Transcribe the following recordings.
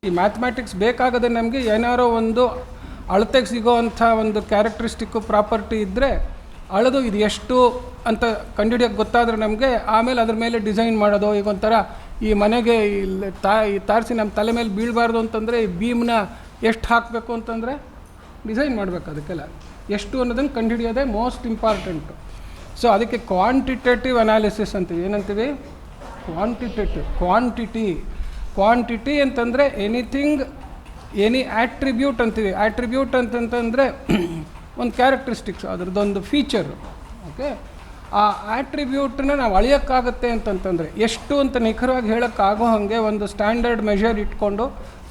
ಈ ಮ್ಯಾಥಮ್ಯಾಟಿಕ್ಸ್ ಬೇಕಾಗದೆ ನಮಗೆ ಏನಾರೋ ಒಂದು ಅಳತೆಗೆ ಸಿಗೋ ಅಂಥ ಒಂದು ಕ್ಯಾರೆಕ್ಟರಿಸ್ಟಿಕ್ಕು ಪ್ರಾಪರ್ಟಿ ಇದ್ದರೆ ಅಳೆದು ಇದು ಎಷ್ಟು ಅಂತ ಕಂಡುಹಿಡಿಯೋಕ್ಕೆ ಗೊತ್ತಾದರೆ ನಮಗೆ ಆಮೇಲೆ ಅದ್ರ ಮೇಲೆ ಡಿಸೈನ್ ಮಾಡೋದು. ಈಗ ಒಂಥರ ಈ ಮನೆಗೆ ಈ ತಾರಿಸಿ ನಮ್ಮ ತಲೆ ಮೇಲೆ ಬೀಳಬಾರ್ದು ಅಂತಂದರೆ ಈ ಬೀಮ್ನ ಎಷ್ಟು ಹಾಕಬೇಕು ಅಂತಂದರೆ ಡಿಸೈನ್ ಮಾಡಬೇಕು. ಅದಕ್ಕೆಲ್ಲ ಎಷ್ಟು ಅನ್ನೋದನ್ನು ಕಂಡುಹಿಡಿಯೋದೇ ಮೋಸ್ಟ್ ಇಂಪಾರ್ಟೆಂಟು. ಸೊ ಅದಕ್ಕೆ ಕ್ವಾಂಟಿಟೇಟಿವ್ ಅನಾಲಿಸಿಸ್ ಅಂತೀವಿ. ಏನಂತೀವಿ? ಕ್ವಾಂಟಿಟಿ ಅಂತಂದರೆ ಎನಿಥಿಂಗ್, ಎನಿ ಆಟ್ರಿಬ್ಯೂಟ್ ಅಂತೀವಿ. ಆಟ್ರಿಬ್ಯೂಟ್ ಅಂತಂತಂದರೆ ಒಂದು ಕ್ಯಾರೆಕ್ಟರಿಸ್ಟಿಕ್ಸ್, ಅದರದ್ದೊಂದು ಫೀಚರು. ಓಕೆ, ಆ ಆಟ್ರಿಬ್ಯೂಟನ್ನ ನಾವು ಅಳಿಯೋಕ್ಕಾಗತ್ತೆ ಅಂತಂತಂದರೆ ಎಷ್ಟು ಅಂತ ನಿಖರವಾಗಿ ಹೇಳೋಕ್ಕಾಗೋ ಹಾಗೆ ಒಂದು ಸ್ಟ್ಯಾಂಡರ್ಡ್ ಮೆಷರ್ ಇಟ್ಕೊಂಡು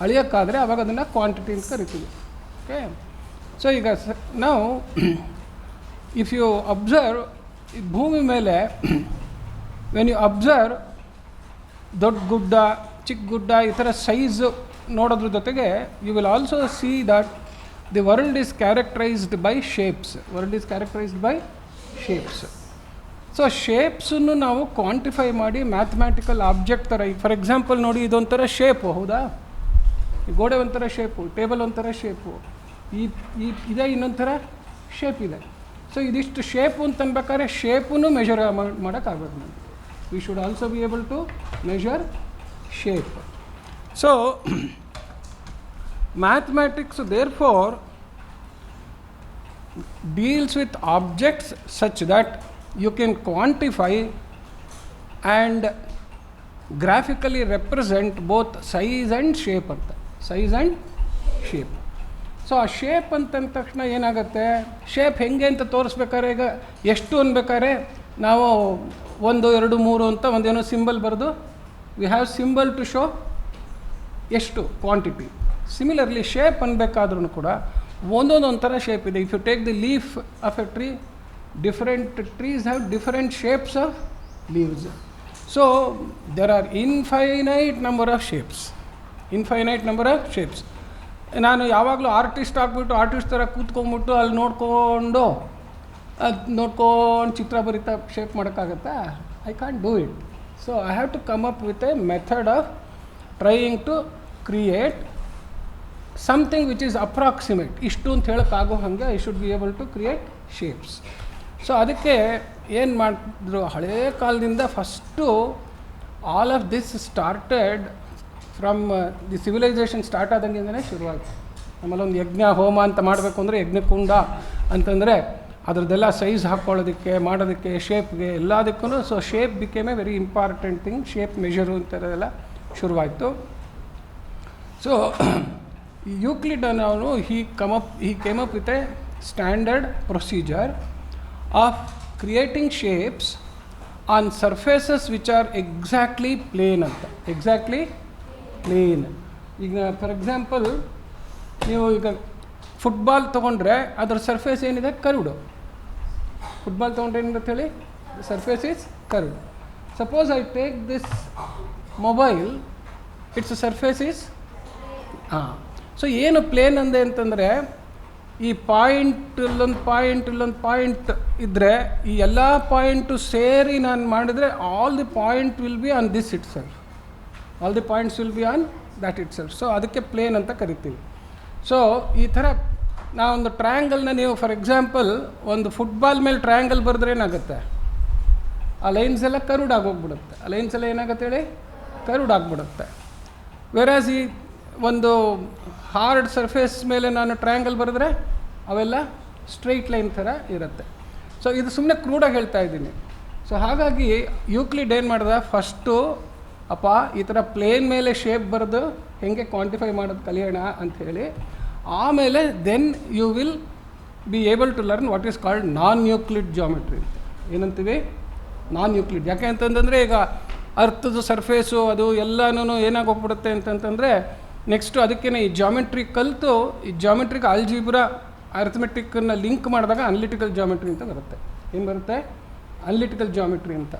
ಅಳಿಯೋಕ್ಕಾದರೆ ಆವಾಗ ಅದನ್ನು ಕ್ವಾಂಟಿಟಿ ಅಂತ ಕರಿತೀವಿ. ಓಕೆ, ಸೊ ಈಗ ನಾವು ಇಫ್ ಯು ಅಬ್ಸರ್ವ್ ಈ ಭೂಮಿ ಮೇಲೆ ವೆನ್ ಯು ಅಬ್ಸರ್ವ್ ದೊಡ್ಡ ಗುಡ್ಡ, ಚಿಕ್ಕ ಗುಡ್ಡ, ಈ ಥರ ಸೈಜು ನೋಡೋದ್ರ ಜೊತೆಗೆ you will also see that the world is characterised by shapes. So ಶೇಪ್ಸನ್ನು ನಾವು ಕ್ವಾಂಟಿಫೈ ಮಾಡಿ ಮ್ಯಾಥಮ್ಯಾಟಿಕಲ್ ಆಬ್ಜೆಕ್ಟ್ ಥರ, ಈಗ ಫಾರ್ ಎಕ್ಸಾಂಪಲ್ ನೋಡಿ, ಇದೊಂಥರ ಶೇಪು, ಹೌದಾ? ಈ ಗೋಡೆ ಒಂಥರ ಶೇಪು, ಟೇಬಲ್ ಒಂಥರ ಶೇಪು, ಇದೇ ಇನ್ನೊಂದು ಥರ ಶೇಪ್ ಇದೆ. ಸೊ ಇದಿಷ್ಟು ಶೇಪು ಅಂತ ಅನ್ಬೇಕಾದ್ರೆ ಶೇಪನ್ನು ಮೆಷರ್ ಮಾಡೋಕ್ಕಾಗಬೇಕು ನಮಗೆ. We should also be able to measure shape. So mathematics therefore deals with objects such that you can quantify and graphically represent both size and shape ಅಂತ. size and shape. So ಆ shape ಅಂತಂದ ತಕ್ಷಣ ಏನಾಗುತ್ತೆ, shape ಹೆಂಗೆ ಅಂತ ತೋರಿಸ್ಬೇಕಾದ್ರೆ, ಈಗ ಎಷ್ಟು ಅನ್ಬೇಕಾದ್ರೆ ನಾವು 1 2 3 ಅಂತ ಒಂದೇನೋ ಸಿಂಬಲ್ ಬರೆದು we have symbol to show ಎಷ್ಟು ಕ್ವಾಂಟಿಟಿ. ಸಿಮಿಲರ್ಲಿ ಶೇಪ್ ಅನ್ಬೇಕಾದ್ರೂ ಕೂಡ ಒಂದೊಂದೊಂಥರ ಶೇಪ್ ಇದೆ. If you take the leaf of a tree, different trees have different shapes of leaves. So there are infinite number of shapes. ನಾನು ಯಾವಾಗಲೂ artist ಆಗಿಬಿಟ್ಟು artist ಥರ ಕೂತ್ಕೊಂಡ್ಬಿಟ್ಟು ಅಲ್ಲಿ ನೋಡ್ಕೊಂಡು ಚಿತ್ರ ಬರಿತಾ ಶೇಪ್ ಮಾಡೋಕ್ಕಾಗತ್ತಾ? I can't do it. So I have to come up with a method of trying to create something which is approximate. ಇಷ್ಟು ಅಂತ ಹೇಳೋಕ್ಕಾಗೋ ಹಾಗೆ I should be able to create shapes. So ಅದಕ್ಕೆ ಏನು ಮಾಡಿದ್ರು, ಹಳೇ ಕಾಲದಿಂದ first all of this started from the civilisation start ಆದಂಗಿಂದನೇ ಶುರುವಾಯಿತು. ಆಮೇಲೆ ಒಂದು ಯಜ್ಞ ಹೋಮ ಅಂತ ಮಾಡಬೇಕು ಅಂದರೆ ಯಜ್ಞಕುಂಡ ಅಂತಂದರೆ ಅದರದ್ದೆಲ್ಲ ಸೈಜ್ ಹಾಕ್ಕೊಳ್ಳೋದಕ್ಕೆ, ಮಾಡೋದಕ್ಕೆ, ಶೇಪ್ಗೆ, ಎಲ್ಲದಕ್ಕೂ. So shape became a very important thing. Shape measure ಇಂಥದ್ದೆಲ್ಲ ಶುರುವಾಯಿತು. ಸೊ ಯೂಕ್ಲಿಡ್ ಅವನು he came up with a standard procedure of creating shapes on surfaces which are exactly plane ಅಂತ. ಈಗ ಫಾರ್ ಎಕ್ಸಾಂಪಲ್ ನೀವು ಈಗ ಫುಟ್ಬಾಲ್ ತೊಗೊಂಡ್ರೆ ಅದರ ಸರ್ಫೇಸ್ ಏನಿದೆ, ಕರ್ವ್ಡು. ಫುಟ್ಬಾಲ್ ತೊಗೊಂಡ್ರೆ ಏನಿದೆ ಹೇಳಿ, surface is curved. Suppose I take this mobile, it's surface is so ಏನು ಪ್ಲೇನ್ ಅಂದೆ ಅಂತಂದರೆ, ಈ ಇಲ್ಲೊಂದು ಪಾಯಿಂಟ್ ಇದ್ದರೆ ಈ ಎಲ್ಲ ಪಾಯಿಂಟು ಸೇರಿ ನಾನು ಮಾಡಿದರೆ all the points will be on that it self. So ಅದಕ್ಕೆ ಪ್ಲೇನ್ ಅಂತ ಕರಿತೀವಿ. ಸೊ ಈ ಥರ ನಾವೊಂದು ಟ್ರಯಾಂಗಲ್ನ, ನೀವು ಫಾರ್ ಎಕ್ಸಾಂಪಲ್ ಒಂದು ಫುಟ್ಬಾಲ್ ಮೇಲೆ ಟ್ರಯಾಂಗಲ್ ಬರೆದ್ರೆ ಏನಾಗುತ್ತೆ, ಆ ಲೈನ್ಸ್ ಎಲ್ಲ ಕರ್ವ್ಡ್ ಆಗೋಗ್ಬಿಡುತ್ತೆ. ಆ ಲೈನ್ಸ್ ಎಲ್ಲ ಏನಾಗುತ್ತೆ ಹೇಳಿ, ಕರ್ವ್ಡ್ ಆಗಿಬಿಡುತ್ತೆ. ವೆರಾಸ್ ಈ ಒಂದು ಹಾರ್ಡ್ ಸರ್ಫೇಸ್ ಮೇಲೆ ನಾನು ಟ್ರಯಾಂಗಲ್ ಬರೆದ್ರೆ ಅವೆಲ್ಲ ಸ್ಟ್ರೈಟ್ ಲೈನ್ ಥರ ಇರುತ್ತೆ. ಸೊ ಇದು ಸುಮ್ಮನೆ ಕ್ರೂಡಾಗಿ ಹೇಳ್ತಾ ಇದ್ದೀನಿ. ಸೊ ಹಾಗಾಗಿ ಯೂಕ್ಲಿಡ್ ಏನು ಮಾಡಿದ, ಫಸ್ಟು ಈ ಥರ ಪ್ಲೇನ್ ಮೇಲೆ ಶೇಪ್ ಬರೆದು ಹೇಗೆ ಕ್ವಾಂಟಿಫೈ ಮಾಡೋದು ಕಲಿಯೋಣ ಅಂಥೇಳಿ, ಆಮೇಲೆ then you will be able to learn what is called non Euclid geometry ಅಂತ. ಏನಂತೀವಿ? Non Euclid. ಯಾಕೆ ಅಂತಂದರೆ ಈಗ ಅರ್ಥದ ಸರ್ಫೇಸು ಅದು ಎಲ್ಲನೂ ಏನಾಗೋಗ್ಬಿಡುತ್ತೆ ಅಂತಂತಂದರೆ ನೆಕ್ಸ್ಟು ಅದಕ್ಕೇ ಈ ಜಾಮೆಟ್ರಿ ಕಲಿತು, ಈ ಜಾಮೆಟ್ರಿಗೆ ಆಲ್ಜಿಬ್ರಾ ಅರ್ಥಮೆಟಿಕ್ಕನ್ನು ಲಿಂಕ್ ಮಾಡಿದಾಗ ಅನಲಿಟಿಕಲ್ ಜಾಮೆಟ್ರಿ ಅಂತ ಬರುತ್ತೆ. ಏನು ಬರುತ್ತೆ? ಅನಲಿಟಿಕಲ್ ಜಾಮೆಟ್ರಿ ಅಂತ.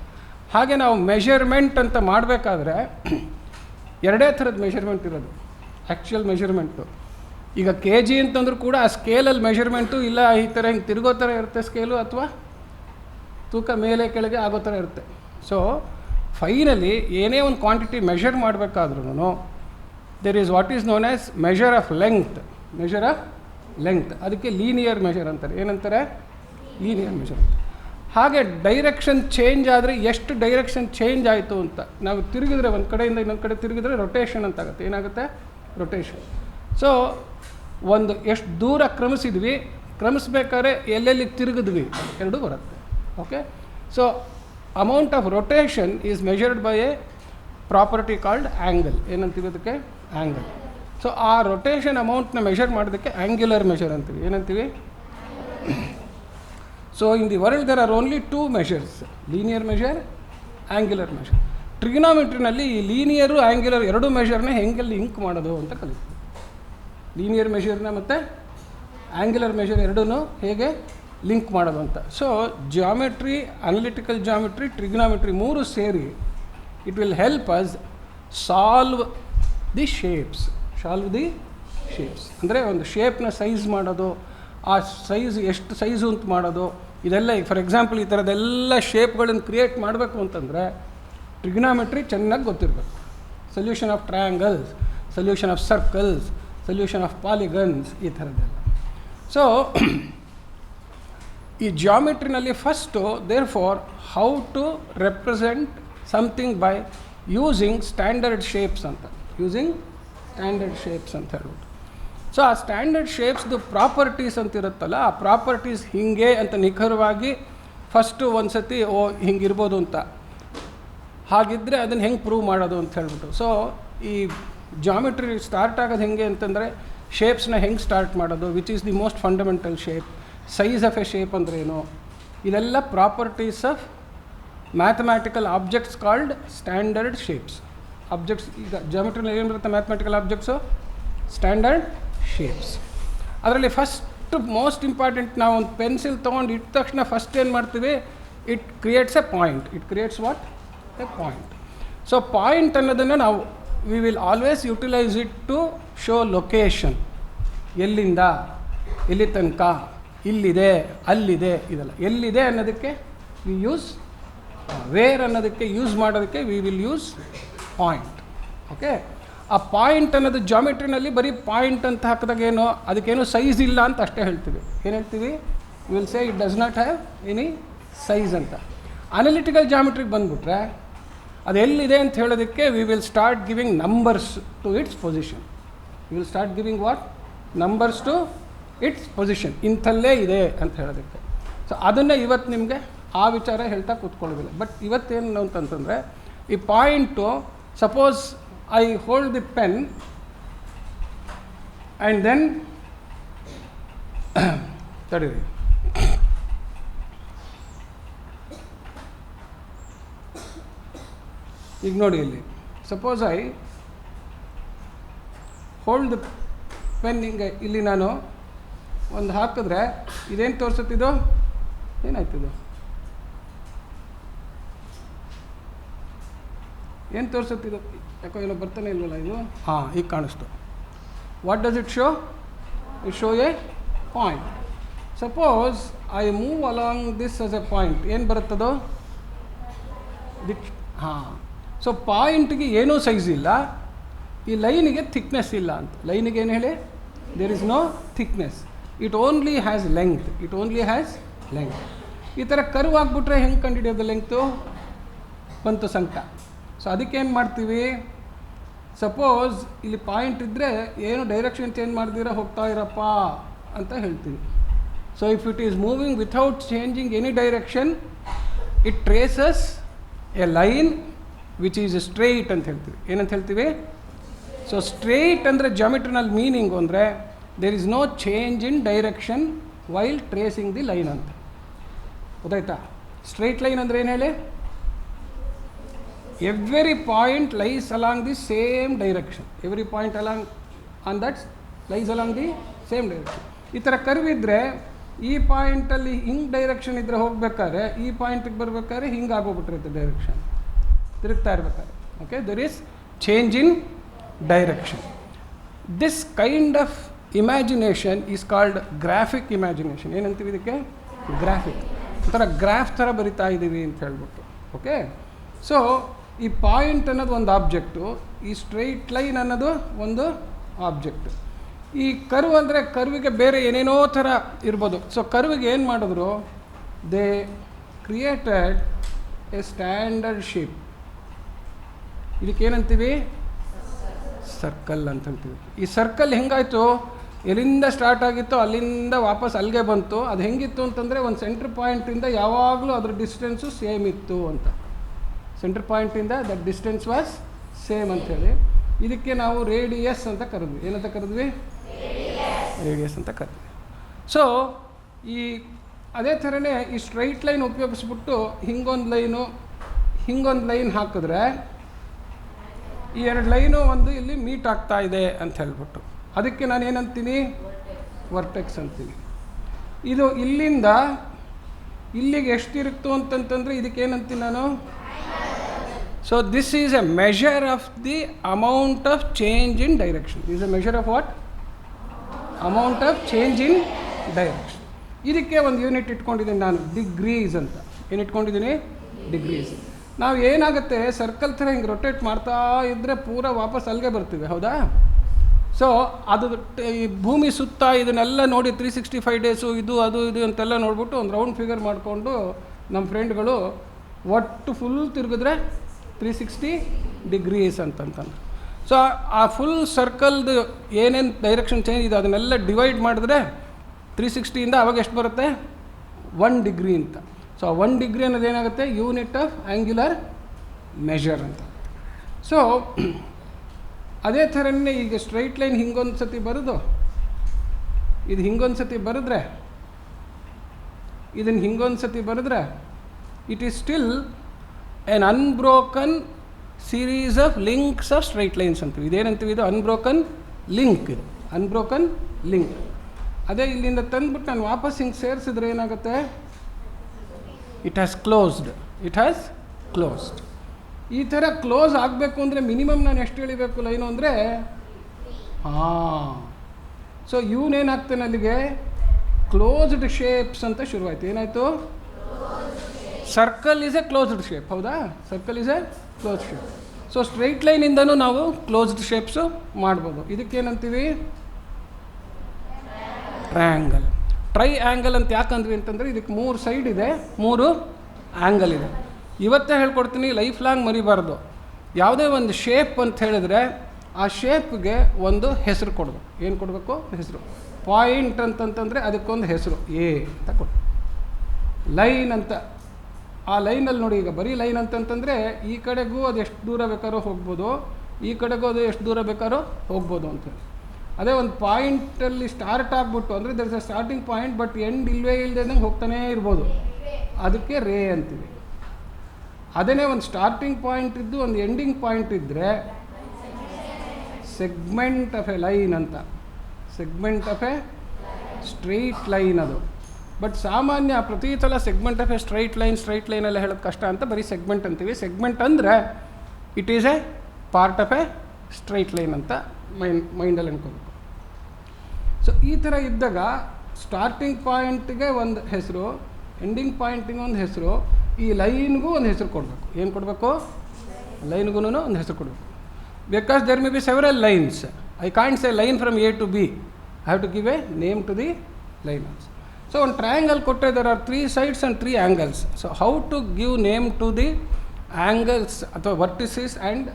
ಹಾಗೆ ನಾವು ಮೆಷರ್ಮೆಂಟ್ ಅಂತ ಮಾಡಬೇಕಾದ್ರೆ ಎರಡೇ ಥರದ ಮೆಷರ್ಮೆಂಟ್ ಇರೋದು, ಆ್ಯಕ್ಚುಯಲ್ ಮೆಷರ್ಮೆಂಟು. ಈಗ ಕೆ ಜಿ ಅಂತಂದ್ರೂ ಕೂಡ ಆ ಸ್ಕೇಲಲ್ಲಿ ಮೆಷರ್ಮೆಂಟು ಇಲ್ಲ, ಈ ಥರ ಹಿಂಗೆ ತಿರುಗೋ ಥರ ಇರುತ್ತೆ ಸ್ಕೇಲು, ಅಥವಾ ತೂಕ ಮೇಲೆ ಕೆಳಗೆ ಆಗೋ ಥರ ಇರುತ್ತೆ. ಸೊ ಫೈನಲಿ ಏನೇ ಒಂದು ಕ್ವಾಂಟಿಟಿ ಮೆಷರ್ ಮಾಡಬೇಕಾದ್ರೂ there is what is known as measure of length, measure of length. ಅದಕ್ಕೆ ಲೀನಿಯರ್ ಮೆಷರ್ ಅಂತಾರೆ. ಏನಂತಾರೆ? Linear measure. ಹಾಗೆ ಡೈರೆಕ್ಷನ್ ಚೇಂಜ್ ಆದರೆ ಎಷ್ಟು ಡೈರೆಕ್ಷನ್ ಚೇಂಜ್ ಆಯಿತು ಅಂತ ನಾವು ತಿರುಗಿದ್ರೆ, ಒಂದು ಕಡೆಯಿಂದ ಇನ್ನೊಂದು ಕಡೆ ತಿರುಗಿದ್ರೆ ರೊಟೇಷನ್ ಅಂತ ಆಗುತ್ತೆ. ಏನಾಗುತ್ತೆ? ರೊಟೇಷನ್. ಸೊ ಒಂದು ಎಷ್ಟು ದೂರ ಕ್ರಮಿಸಿದ್ವಿ, ಕ್ರಮಿಸ್ಬೇಕಾದ್ರೆ ಎಲ್ಲೆಲ್ಲಿ ತಿರುಗಿದ್ವಿ ಎರಡೂ ಬರುತ್ತೆ. Okay, so amount of rotation is measured by a property called angle. ಏನಂತೀವಿ ಅದಕ್ಕೆ? ಆ್ಯಂಗಲ್. ಸೊ ಆ ರೊಟೇಷನ್ ಅಮೌಂಟ್ನ ಮೆಷರ್ ಮಾಡೋದಕ್ಕೆ ಆ್ಯಂಗ್ಯುಲರ್ ಮೆಷರ್ ಅಂತೀವಿ. ಏನಂತೀವಿ? So in the world there are only two measures, linear measure, angular measure. ಟ್ರಿಗ್ನಾಮೆಟ್ರಿನಲ್ಲಿ ಈ linear angular ಎರಡೂ ಮೆಷರ್ನ ಹೆಂಗೆ ಲಿಂಕ್ ಮಾಡೋದು ಅಂತ ಕಲಿತೀವಿ. ಲೀನಿಯರ್ ಮೆಷರ್ನ ಮತ್ತು ಆ್ಯಂಗ್ಯುಲರ್ ಮೆಷರ್ ಎರಡೂ ಹೇಗೆ ಲಿಂಕ್ ಮಾಡೋದು ಅಂತ. ಸೊ ಜಿಯಾಮೆಟ್ರಿ, ಅನಲಿಟಿಕಲ್ ಜಿಯಾಮೆಟ್ರಿ, ಟ್ರಿಗ್ನಾಮೆಟ್ರಿ ಮೂರು ಸೇರಿ it will help us solve the shapes. ಅಂದರೆ ಒಂದು ಶೇಪ್ನ ಸೈಜ್ ಮಾಡೋದು, ಆ ಸೈಜ್ ಎಷ್ಟು ಸೈಜು ಅಂತ ಮಾಡೋದು, ಇದೆಲ್ಲ. ಫಾರ್ ಎಕ್ಸಾಂಪಲ್ ಈ ಥರದ್ದೆಲ್ಲ ಶೇಪ್ಗಳನ್ನು ಕ್ರಿಯೇಟ್ ಮಾಡಬೇಕು ಅಂತಂದರೆ ಟ್ರಿಗ್ನಾಮೆಟ್ರಿ ಚೆನ್ನಾಗಿ ಗೊತ್ತಿರಬೇಕು. Solution of triangles, solution of circles, solution of polygons, ಈ ಥರದ್ದೆಲ್ಲ. ಸೊ ಈ ಜಿಯಾಮೆಟ್ರಿನಲ್ಲಿ first there for how to represent something by using standard shapes ಅಂತ, ಹೇಳ್ಬಿಟ್ಟು. ಸೊ ಆ ಸ್ಟ್ಯಾಂಡರ್ಡ್ ಶೇಪ್ಸ್ದು ಪ್ರಾಪರ್ಟೀಸ್ ಅಂತಿರುತ್ತಲ್ಲ, ಆ ಪ್ರಾಪರ್ಟೀಸ್ ಹೀಗೆ ಅಂತ ನಿಖರವಾಗಿ ಫಸ್ಟು ಒಂದು ಸತಿ ಹಿಂಗಿರ್ಬೋದು ಅಂತ, ಹಾಗಿದ್ದರೆ ಅದನ್ನು ಹೆಂಗೆ ಪ್ರೂವ್ ಮಾಡೋದು ಅಂತ ಹೇಳ್ಬಿಟ್ಟು. ಸೊ ಈ ಜಾಮೆಟ್ರಿ ಸ್ಟಾರ್ಟ್ ಆಗೋದು ಹೆಂಗೆ ಅಂತಂದರೆ ಶೇಪ್ಸ್ನ ಹೆಂಗೆ ಸ್ಟಾರ್ಟ್ ಮಾಡೋದು, which is the most fundamental shape, size of a shape ಅಂದ್ರೇನು, ಇದೆಲ್ಲ properties of mathematical objects called standard shapes. Objects ಈಗ ಜಾಮೆಟ್ರಿನಲ್ಲಿ ಏನು ಬರುತ್ತೆ? Mathematical objects standard shapes. ಅದರಲ್ಲಿ ಫಸ್ಟ್ ಮೋಸ್ಟ್ ಇಂಪಾರ್ಟೆಂಟ್, ನಾವು ಒಂದು ಪೆನ್ಸಿಲ್ ತೊಗೊಂಡು ಇಟ್ಟ ತಕ್ಷಣ ಫಸ್ಟ್ ಏನು ಮಾಡ್ತೀವಿ? It creates a point. It creates what? A point. So point ಅನ್ನೋದನ್ನು ನಾವು we will always utilise it to show location. ಎಲ್ಲಿಂದ ಎಲ್ಲಿ ತನಕ, ಇಲ್ಲಿದೆ, ಅಲ್ಲಿದೆ, ಇದೆಲ್ಲ. ಎಲ್ಲಿದೆ ಅನ್ನೋದಕ್ಕೆ ವಿ ಯೂಸ್, ವೇರ್ ಅನ್ನೋದಕ್ಕೆ ಯೂಸ್ ಮಾಡೋದಕ್ಕೆ we will use point. Okay, ಆ ಪಾಯಿಂಟ್ ಅನ್ನೋದು ಜಾಮೆಟ್ರಿನಲ್ಲಿ ಬರೀ ಪಾಯಿಂಟ್ ಅಂತ ಹಾಕಿದಾಗ ಏನೋ ಅದಕ್ಕೇನು ಸೈಜ್ ಇಲ್ಲ ಅಂತ ಅಷ್ಟೇ ಹೇಳ್ತೀವಿ. ಏನು ಹೇಳ್ತೀವಿ? Will say it does not have any size ಅಂತ. ಅನಲಿಟಿಕಲ್ ಜಾಮೆಟ್ರಿಗೆ ಬಂದುಬಿಟ್ರೆ ಅದು ಎಲ್ಲಿದೆ ಅಂತ ಹೇಳೋದಕ್ಕೆ we will start giving numbers to its position. We will start giving what? Numbers to its position. ಇಂಥಲ್ಲೇ ಇದೆ ಅಂತ ಹೇಳೋದಕ್ಕೆ. ಸೊ ಅದನ್ನೇ ಇವತ್ತು ನಿಮಗೆ ಆ ವಿಚಾರ ಹೇಳ್ತಾ ಕೂತ್ಕೊಳ್ಳೋದಿಲ್ಲ. ಬಟ್ ಇವತ್ತೇನು ಅಂತಂತಂದರೆ ಈ point, suppose I hold the pen and then ತಡೀರಿ, ಈಗ ನೋಡಿ ಇಲ್ಲಿ suppose I hold the pen, ಹಿಂಗೆ ಇಲ್ಲಿ ನಾನು ಒಂದು ಹಾಕಿದ್ರೆ ಇದೇನು ತೋರಿಸುತ್ತಿದ್ದು? ಏನಾಯ್ತಿದು? ಏನು ತೋರಿಸುತ್ತಿದ್ದು? ಯಾಕೋ ಏನೋ ಬರ್ತಾನೆ ಇಲ್ವಲ್ಲ ಇದು. ಹಾಂ, ಈಗ ಕಾಣಿಸ್ತು. What does it show? It show A point. Suppose I move along this as A point, ಏನು ಬರುತ್ತದು? ಹಾಂ. ಸೊ ಪಾಯಿಂಟ್ಗೆ ಏನೂ ಸೈಜ್ ಇಲ್ಲ, ಈ ಲೈನಿಗೆ ಥಿಕ್ನೆಸ್ ಇಲ್ಲ ಅಂತ. ಲೈನಿಗೆ ಏನು ಹೇಳಿ? There is no thickness, it only has length. ಈ ಥರ ಕರ್ವ್ ಆಗಿಬಿಟ್ರೆ ಹೆಂಗೆ ಕಂಡುಹಿಡಿಯೋದು ಲೆಂಗ್ತು? ಬಂತು ಸಂಕಟ. ಸೊ ಅದಕ್ಕೇನು ಮಾಡ್ತೀವಿ? ಸಪೋಸ್ ಇಲ್ಲಿ ಪಾಯಿಂಟ್ ಇದ್ದರೆ ಏನು ಡೈರೆಕ್ಷನ್ ಚೇಂಜ್ ಮಾಡಿದಿರ ಹೋಗ್ತಾ ಇರಪ್ಪ ಅಂತ ಹೇಳ್ತೀವಿ. So if it is moving without changing any direction, it traces a line which is straight ಅಂತ ಹೇಳ್ತೀವಿ. ಏನಂತ ಹೇಳ್ತೀವಿ? ಸೊ ಸ್ಟ್ರೈಟ್ ಅಂದರೆ ಜಾಮೆಟ್ರಿನಲ್ಲಿ ಮೀನಿಂಗು ಅಂದರೆ there is no change in direction while tracing the line ಅಂತ. ಗೊತ್ತಾಯ್ತಾ? ಸ್ಟ್ರೈಟ್ ಲೈನ್ ಅಂದರೆ ಏನು ಹೇಳಿ? Every point lies along the same direction. Every point along on that lies along the same direction. ಈ ಥರ ಕರ್ವ್ ಇದ್ದರೆ ಈ ಪಾಯಿಂಟಲ್ಲಿ ಹಿಂಗೆ ಡೈರೆಕ್ಷನ್ ಇದ್ದರೆ ಹೋಗ್ಬೇಕಾದ್ರೆ ಈ ಪಾಯಿಂಟಿಗೆ ಬರಬೇಕಾದ್ರೆ ಹಿಂಗೆ ಆಗೋಗ್ಬಿಟ್ಟಿರುತ್ತೆ ಡೈರೆಕ್ಷನ್, ತಿರುಗ್ತಾ ಇರ್ಬೇಕಾದ್ರೆ. Okay, there is change in direction. This kind of imagination is called graphic imagination. ಏನಂತೀವಿ ಇದಕ್ಕೆ? ಗ್ರಾಫಿಕ್. ಒಂಥರ ಗ್ರಾಫ್ ಥರ ಬರಿತಾ ಇದ್ದೀವಿ ಅಂತ ಹೇಳ್ಬಿಟ್ಟು. ಓಕೆ, ಸೊ ಈ ಪಾಯಿಂಟ್ ಅನ್ನೋದು ಒಂದು ಆಬ್ಜೆಕ್ಟು, ಈ ಸ್ಟ್ರೈಟ್ ಲೈನ್ ಅನ್ನೋದು ಒಂದು ಆಬ್ಜೆಕ್ಟ್. ಈ ಕರ್ವ್ ಅಂದರೆ ಕರ್ವಿಗೆ ಬೇರೆ ಏನೇನೋ ಥರ ಇರ್ಬೋದು. ಸೊ ಕರ್ವಿಗೆ ಏನು ಮಾಡಿದ್ರು, they created a standard shape. ಇದಕ್ಕೇನಂತೀವಿ, ಸರ್ಕಲ್ ಅಂತಂತೀವಿ. ಈ ಸರ್ಕಲ್ ಹೆಂಗಾಯಿತು, ಎಲ್ಲಿಂದ ಸ್ಟಾರ್ಟ್ ಆಗಿತ್ತು ಅಲ್ಲಿಂದ ವಾಪಸ್ ಅಲ್ಲಿಗೆ ಬಂತು. ಅದು ಹೆಂಗಿತ್ತು ಅಂತಂದರೆ ಒಂದು ಸೆಂಟ್ರ್ ಪಾಯಿಂಟಿಂದ ಯಾವಾಗಲೂ ಅದ್ರ ಡಿಸ್ಟೆನ್ಸು ಸೇಮ್ ಇತ್ತು ಅಂತ. ಸೆಂಟ್ರ್ ಪಾಯಿಂಟಿಂದ ದಟ್ ಡಿಸ್ಟೆನ್ಸ್ ವಾಸ್ ಸೇಮ್ ಅಂಥೇಳಿ ಇದಕ್ಕೆ ನಾವು ರೇಡಿಯಸ್ ಅಂತ ಕರೆದ್ವಿ. ಏನಂತ ಕರೆದ್ವಿ, ರೇಡಿಯಸ್ ಅಂತ ಕರೆದ್ವಿ. ಸೊ ಈ ಅದೇ ಥರನೇ ಈ ಸ್ಟ್ರೈಟ್ ಲೈನ್ ಉಪಯೋಗಿಸ್ಬಿಟ್ಟು ಹಿಂಗೊಂದು ಲೈನ್ ಹಾಕಿದ್ರೆ ಈ ಎರಡು ಲೈನು ಒಂದು ಇಲ್ಲಿ ಮೀಟ್ ಆಗ್ತಾ ಇದೆ ಅಂತ ಹೇಳ್ಬಿಟ್ಟು ಅದಕ್ಕೆ ನಾನು ಏನಂತೀನಿ, ವರ್ಟೆಕ್ಸ್ ಅಂತೀನಿ. ಇದು ಇಲ್ಲಿಂದ ಇಲ್ಲಿಗೆ ಎಷ್ಟಿರುತ್ತೋ ಅಂತಂತಂದರೆ ಇದಕ್ಕೇನಂತೀನಿ ನಾನು. So this is A measure of the amount of change in direction. Is A measure of what, amount of change in direction. ಇದಕ್ಕೆ ಒಂದು ಯೂನಿಟ್ ಇಟ್ಕೊಂಡಿದ್ದೀನಿ ನಾನು, ಡಿಗ್ರೀಸ್ ಅಂತ. ಏನು ಇಟ್ಕೊಂಡಿದ್ದೀನಿ, ಡಿಗ್ರೀಸ್. ನಾವು ಏನಾಗುತ್ತೆ, ಸರ್ಕಲ್ ಥರ ಹಿಂಗೆ ರೊಟೇಟ್ ಮಾಡ್ತಾ ಇದ್ದರೆ ಪೂರ ವಾಪಸ್ ಅಲ್ಲಿಗೆ ಬರ್ತೀವಿ, ಹೌದಾ. ಸೊ ಅದು ಈ ಭೂಮಿ ಸುತ್ತ ಇದನ್ನೆಲ್ಲ ನೋಡಿ 365 ಡೇಸು ಇದು ಅಂತೆಲ್ಲ ನೋಡ್ಬಿಟ್ಟು ಒಂದು ರೌಂಡ್ ಫಿಗರ್ ಮಾಡಿಕೊಂಡು ನಮ್ಮ ಫ್ರೆಂಡ್ಗಳು ಒಟ್ಟು ಫುಲ್ ತಿರುಗಿದ್ರೆ 360 ಡಿಗ್ರೀಸ್ ಅಂತಂತಂದು. ಸೊ ಆ ಫುಲ್ ಸರ್ಕಲ್ದು ಏನೇನು ಡೈರೆಕ್ಷನ್ ಚೇಂಜ್ ಇದೆ ಅದನ್ನೆಲ್ಲ ಡಿವೈಡ್ ಮಾಡಿದ್ರೆ 360ಇಂದ ಅವಾಗ ಎಷ್ಟು ಬರುತ್ತೆ, 1 ಡಿಗ್ರಿ ಅಂತ. ಸೊ 1 ಡಿಗ್ರಿ ಅನ್ನೋದು ಏನಾಗುತ್ತೆ, ಯೂನಿಟ್ ಆಫ್ ಆ್ಯಂಗ್ಯುಲರ್ ಮೆಷರ್ ಅಂತ. ಸೊ ಅದೇ ಥರನೇ ಈಗ ಸ್ಟ್ರೈಟ್ ಲೈನ್ ಹಿಂಗೊಂದು ಸತಿ ಬರೋದು, ಇದು ಹಿಂಗೊಂದು ಸತಿ ಬರೆದ್ರೆ, ಇದನ್ನು ಹಿಂಗೊಂದು ಸತಿ ಬರೆದ್ರೆ it is still an unbroken series of links of straight lines ಅಂತೀವಿ. ಇದೇನಂತೀವಿ, ಇದು ಅನ್ಬ್ರೋಕನ್ ಲಿಂಕ್. ಇದು ಅನ್ಬ್ರೋಕನ್ ಲಿಂಕ್. ಅದೇ ಇಲ್ಲಿಂದ ತಂದುಬಿಟ್ಟು ನಾನು ವಾಪಸ್ ಹಿಂಗೆ ಸೇರಿಸಿದ್ರೆ ಏನಾಗುತ್ತೆ, ಇಟ್ ಹ್ಯಾಸ್ ಕ್ಲೋಸ್ಡ್. ಈ ಥರ ಕ್ಲೋಸ್ ಆಗಬೇಕು ಅಂದರೆ ಮಿನಿಮಮ್ ನಾನು ಎಷ್ಟು ಎಳಿಬೇಕು ಲೈನು ಅಂದರೆ, ಸೊ ಇವನೇನಾಗ್ತಾನೆ ಅಲ್ಲಿಗೆ ಕ್ಲೋಸ್ಡ್ ಶೇಪ್ಸ್ ಅಂತ ಶುರುವಾಯಿತು. ಏನಾಯಿತು, circle is a closed shape, ಹೌದಾ. Circle is a closed shape. So straight ಲೈನಿಂದನೂ ನಾವು ಕ್ಲೋಸ್ಡ್ ಶೇಪ್ಸು ಮಾಡ್ಬೋದು. ಇದಕ್ಕೇನಂತೀವಿ, ಟ್ರಯಾಂಗಲ್. ಟ್ರೈ ಆ್ಯಂಗಲ್ ಅಂತ ಯಾಕಂದ್ವಿ ಅಂತಂದರೆ ಇದಕ್ಕೆ 3 ಸೈಡ್ ಇದೆ, 3 ಆ್ಯಂಗಲ್ ಇದೆ. ಇವತ್ತೇ ಹೇಳ್ಕೊಡ್ತೀನಿ, ಲೈಫ್ ಲಾಂಗ್ ಮರಿಬಾರ್ದು. ಯಾವುದೇ ಒಂದು ಶೇಪ್ ಅಂತ ಹೇಳಿದ್ರೆ ಆ ಶೇಪ್ಗೆ ಒಂದು ಹೆಸರು ಕೊಡಬೇಕು. ಏನು ಕೊಡಬೇಕು, ಹೆಸರು. ಪಾಯಿಂಟ್ ಅಂತಂತಂದರೆ ಅದಕ್ಕೊಂದು ಹೆಸರು ಎ ಅಂತ ಕೊಡು. ಲೈನ್ ಅಂತ, ಆ ಲೈನಲ್ಲಿ ನೋಡಿ, ಈಗ ಬರೀ ಲೈನ್ ಅಂತಂತಂದರೆ ಈ ಕಡೆಗೂ ಅದು ಎಷ್ಟು ದೂರ ಬೇಕಾದ್ರೂ ಹೋಗ್ಬೋದು, ಈ ಕಡೆಗೂ ಅದು ಎಷ್ಟು ದೂರ ಬೇಕಾದ್ರೂ ಹೋಗ್ಬೋದು ಅಂತೇಳಿ. ಅದೇ ಒಂದು ಪಾಯಿಂಟಲ್ಲಿ ಸ್ಟಾರ್ಟ್ ಆಗಿಬಿಟ್ಟು ಅಂದರೆ there is a starting point but end ಇಲ್ಲದಂಗೆ ಹೋಗ್ತಾನೇ ಇರ್ಬೋದು, ಅದಕ್ಕೆ ರೇ ಅಂತೀವಿ. ಅದೇ ಒಂದು ಸ್ಟಾರ್ಟಿಂಗ್ ಪಾಯಿಂಟ್ ಇದ್ದು ಒಂದು ಎಂಡಿಂಗ್ ಪಾಯಿಂಟ್ ಇದ್ದರೆ ಸೆಗ್ಮೆಂಟ್ ಆಫ್ ಎ ಲೈನ್ ಅಂತ. Segment of A straight line ಅದು. ಬಟ್ ಸಾಮಾನ್ಯ ಪ್ರತಿ ಸಲ ಸೆಗ್ಮೆಂಟ್ ಆಫ್ ಎ ಸ್ಟ್ರೈಟ್ ಲೈನೆಲ್ಲ ಹೇಳೋದು ಕಷ್ಟ ಅಂತ ಬರೀ ಸೆಗ್ಮೆಂಟ್ ಅಂತೀವಿ. ಸೆಗ್ಮೆಂಟ್ ಅಂದರೆ it is A part of A straight line ಅಂತ ಮೈಂಡಲ್ಲಿ ಅನ್ಕೋಬೇಕು. ಸೊ ಈ ಥರ ಇದ್ದಾಗ ಸ್ಟಾರ್ಟಿಂಗ್ ಪಾಯಿಂಟ್ಗೆ ಒಂದು ಹೆಸರು, ಎಂಡಿಂಗ್ ಪಾಯಿಂಟಿಗೆ ಒಂದು ಹೆಸರು, ಈ ಲೈನ್ಗೂ ಒಂದು ಹೆಸರು ಕೊಡಬೇಕು. ಏನು ಕೊಡಬೇಕು, ಲೈನ್ಗೂ ಒಂದು ಹೆಸರು ಕೊಡಬೇಕು. Because there may be several lines. I can't say line from A to B, I have to give a name to the line also. So ಒಂದು ಟ್ರಯಾಂಗಲ್ ಕೊಟ್ಟರೆ there are 3 sides and 3 angles. So how to give name to the angles ಅಥವಾ vertices and